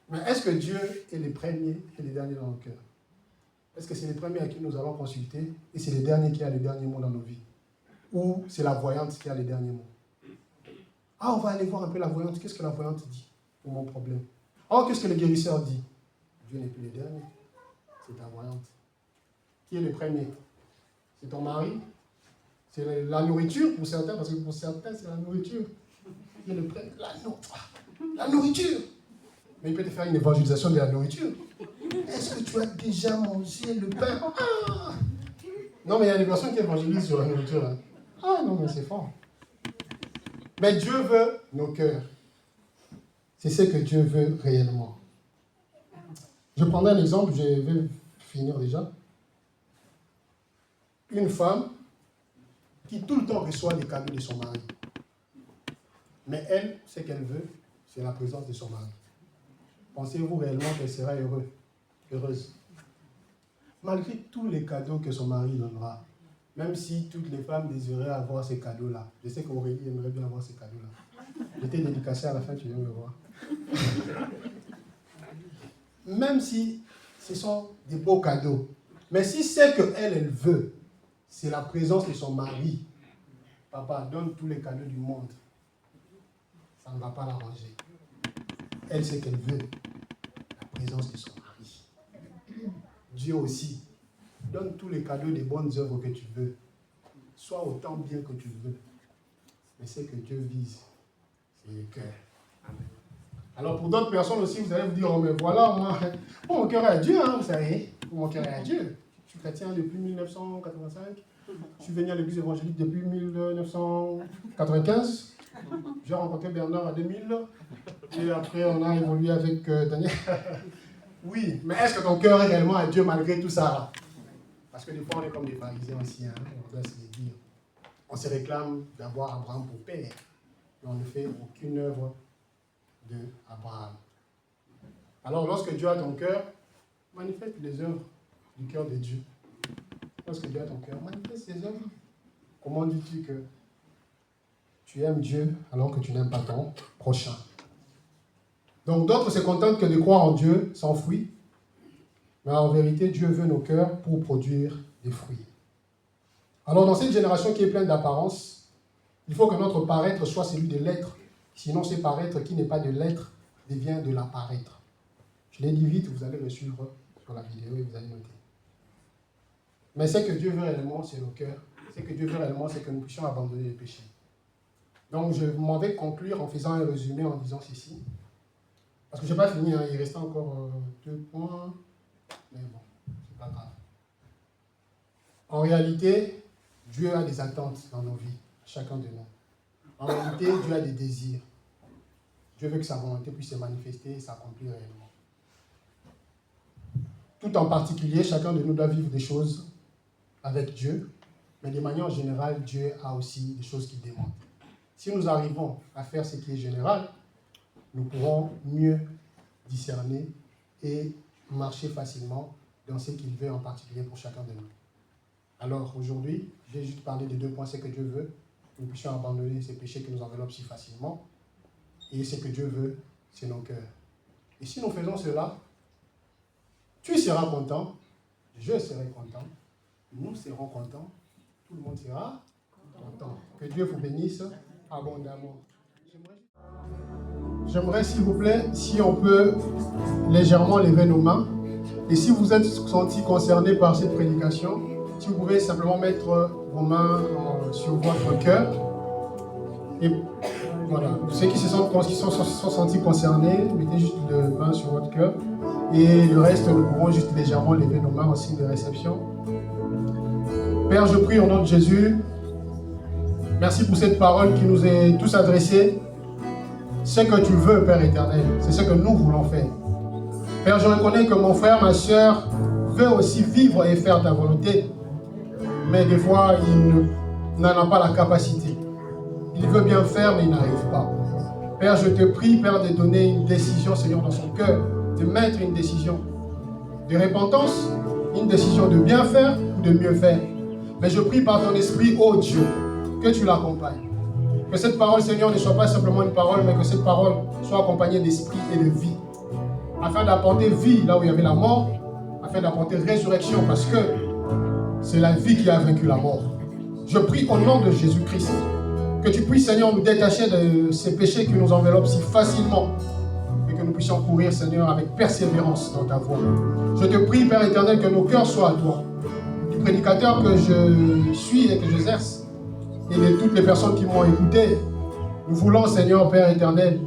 Mais est-ce que Dieu est le premier et le dernier dans nos cœurs? Est-ce que c'est le premier à qui nous allons consulter et c'est le dernier qui a le dernier mot dans nos vies? Ou c'est la voyante qui a le dernier mot? Ah, on va aller voir un peu la voyante. Qu'est-ce que la voyante dit pour mon problème? Oh, qu'est-ce que le guérisseur dit? Dieu n'est plus le dernier. C'est ta voyante. Qui est le premier? C'est ton mari? C'est la nourriture pour certains, parce que pour certains, c'est la nourriture. Qui est le premier? La nourriture. Mais il peut te faire une évangélisation de la nourriture. Est-ce que tu as déjà mangé le pain? Ah! Non, mais il y a des personnes qui évangélisent sur la nourriture. Hein. Ah non, mais c'est fort. Mais Dieu veut nos cœurs. C'est ce que Dieu veut réellement. Je prendrai un exemple, je vais finir déjà. Une femme qui tout le temps reçoit les cadeaux de son mari. Mais elle, ce qu'elle veut, c'est la présence de son mari. Pensez-vous réellement qu'elle sera heureuse? Malgré tous les cadeaux que son mari donnera, même si toutes les femmes désiraient avoir ces cadeaux-là, je sais qu'Aurélie aimerait bien avoir ces cadeaux-là. J'étais dédicacé à la fin, tu viens me voir. Même si ce sont des beaux cadeaux, mais si c'est qu'elle, elle veut, c'est la présence de son mari. Papa, donne tous les cadeaux du monde. Ça ne va pas l'arranger. Elle, c'est qu'elle veut la présence de son mari. Dieu aussi. Donne tous les cadeaux des bonnes œuvres que tu veux. Sois autant bien que tu veux. Mais ce que Dieu vise, c'est le cœur. Amen. Alors pour d'autres personnes aussi, vous allez vous dire, oh mais voilà, moi, mon cœur est à Dieu, hein, vous savez. Mon cœur est à Dieu. Je suis chrétien depuis 1985. Je suis venu à l'église évangélique depuis 1995. J'ai rencontré Bernard en 2000. Et après, on a évolué avec Daniel. Oui, mais est-ce que ton cœur est réellement à Dieu malgré tout ça? Parce que des fois, on est comme des pharisiens aussi, hein, on doit se le dire. On se réclame d'avoir Abraham pour père, mais on ne fait aucune œuvre d'Abraham. Alors, lorsque Dieu a ton cœur, manifeste les œuvres du cœur de Dieu. Lorsque Dieu a ton cœur, manifeste ses œuvres. Comment dis-tu que tu aimes Dieu alors que tu n'aimes pas ton prochain? Donc, d'autres se contentent que de croire en Dieu, s'enfuient. Mais en vérité, Dieu veut nos cœurs pour produire des fruits. Alors, dans cette génération qui est pleine d'apparence, il faut que notre paraître soit celui de l'être. Sinon, ce paraître qui n'est pas de l'être devient de l'apparaître. Je l'ai dit vite, vous allez me suivre sur la vidéo et vous allez noter. Mais ce que Dieu veut réellement, c'est nos cœurs. Ce que Dieu veut réellement, c'est que nous puissions abandonner les péchés. Donc, je m'en vais conclure en faisant un résumé en disant ceci. Parce que je n'ai pas fini, il reste encore 2 points. Mais bon, c'est pas grave. En réalité, Dieu a des attentes dans nos vies, chacun de nous. En réalité, Dieu a des désirs. Dieu veut que sa volonté puisse se manifester et s'accomplir réellement. Tout en particulier, chacun de nous doit vivre des choses avec Dieu, mais de manière générale, Dieu a aussi des choses qu'il demande. Si nous arrivons à faire ce qui est général, nous pourrons mieux discerner et marcher facilement dans ce qu'il veut en particulier pour chacun de nous. Alors aujourd'hui, j'ai juste parlé des 2 points, ce que Dieu veut, que nous puissions abandonner ces péchés qui nous enveloppent si facilement, et ce que Dieu veut, c'est nos cœurs. Et si nous faisons cela, tu seras content, je serai content, nous serons contents, tout le monde sera content. Que Dieu vous bénisse abondamment. J'aimerais, s'il vous plaît, si on peut légèrement lever nos mains. Et si vous êtes senti concerné par cette prédication, si vous pouvez simplement mettre vos mains sur votre cœur. Et voilà, ceux qui se sont sentis concernés, mettez juste les mains sur votre cœur. Et le reste, nous pourrons juste légèrement lever nos mains en signe de réception. Père, je prie au nom de Jésus. Merci pour cette parole qui nous est tous adressée. Ce que tu veux, Père éternel, c'est ce que nous voulons faire. Père, je reconnais que mon frère, ma soeur veut aussi vivre et faire ta volonté. Mais des fois, il n'en a pas la capacité. Il veut bien faire, mais il n'arrive pas. Père, je te prie, Père, de donner une décision, Seigneur, dans son cœur, de mettre une décision de repentance, une décision de bien faire ou de mieux faire. Mais je prie par ton esprit, ô Dieu, que tu l'accompagnes. Que cette parole, Seigneur, ne soit pas simplement une parole, mais que cette parole soit accompagnée d'esprit et de vie. Afin d'apporter vie là où il y avait la mort, afin d'apporter résurrection, parce que c'est la vie qui a vaincu la mort. Je prie au nom de Jésus-Christ, que tu puisses, Seigneur, nous détacher de ces péchés qui nous enveloppent si facilement, et que nous puissions courir, Seigneur, avec persévérance dans ta voie. Je te prie, Père éternel, que nos cœurs soient à toi. Du prédicateur que je suis et que j'exerce, et de toutes les personnes qui m'ont écouté, nous voulons, Seigneur, Père éternel,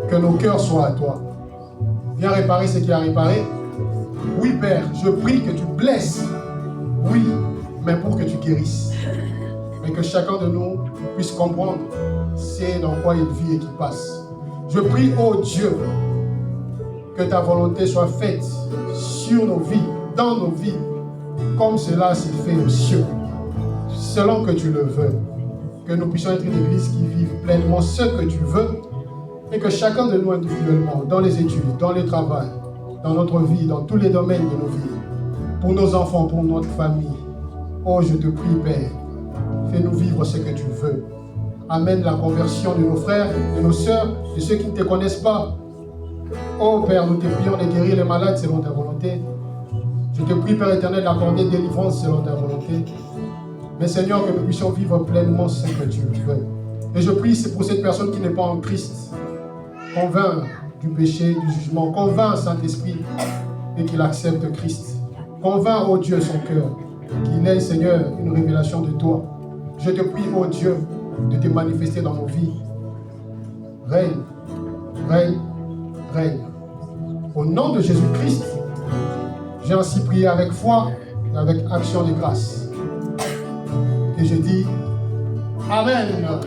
que nos cœurs soient à toi. Viens réparer ce qui a réparé. Oui, Père, je prie que tu blesses. Oui, mais pour que tu guérisses. Mais que chacun de nous puisse comprendre c'est dans quoi il vit et qu'il passe. Je prie, ô Dieu, que ta volonté soit faite sur nos vies, dans nos vies, comme cela s'est fait aux cieux, selon que tu le veux. Que nous puissions être une église qui vive pleinement ce que tu veux, et que chacun de nous individuellement, dans les études, dans le travail, dans notre vie, dans tous les domaines de nos vies, pour nos enfants, pour notre famille, oh, je te prie, Père, fais-nous vivre ce que tu veux. Amène la conversion de nos frères, de nos sœurs, de ceux qui ne te connaissent pas. Oh, Père, nous te prions de guérir les malades selon ta volonté. Je te prie, Père éternel, d'accorder délivrance selon ta volonté. Mais Seigneur, que nous puissions vivre pleinement ce que tu veux. Et je prie, c'est pour cette personne qui n'est pas en Christ. Convainc du péché, du jugement. Convainc Saint-Esprit et qu'il accepte Christ. Convainc, ô Dieu, son cœur, qu'il ait, Seigneur, une révélation de toi. Je te prie, ô Dieu, de te manifester dans nos vies. Règne, règne, règne. Au nom de Jésus-Christ, j'ai ainsi prié avec foi et avec action de grâce. Et je dis Amen. Amen.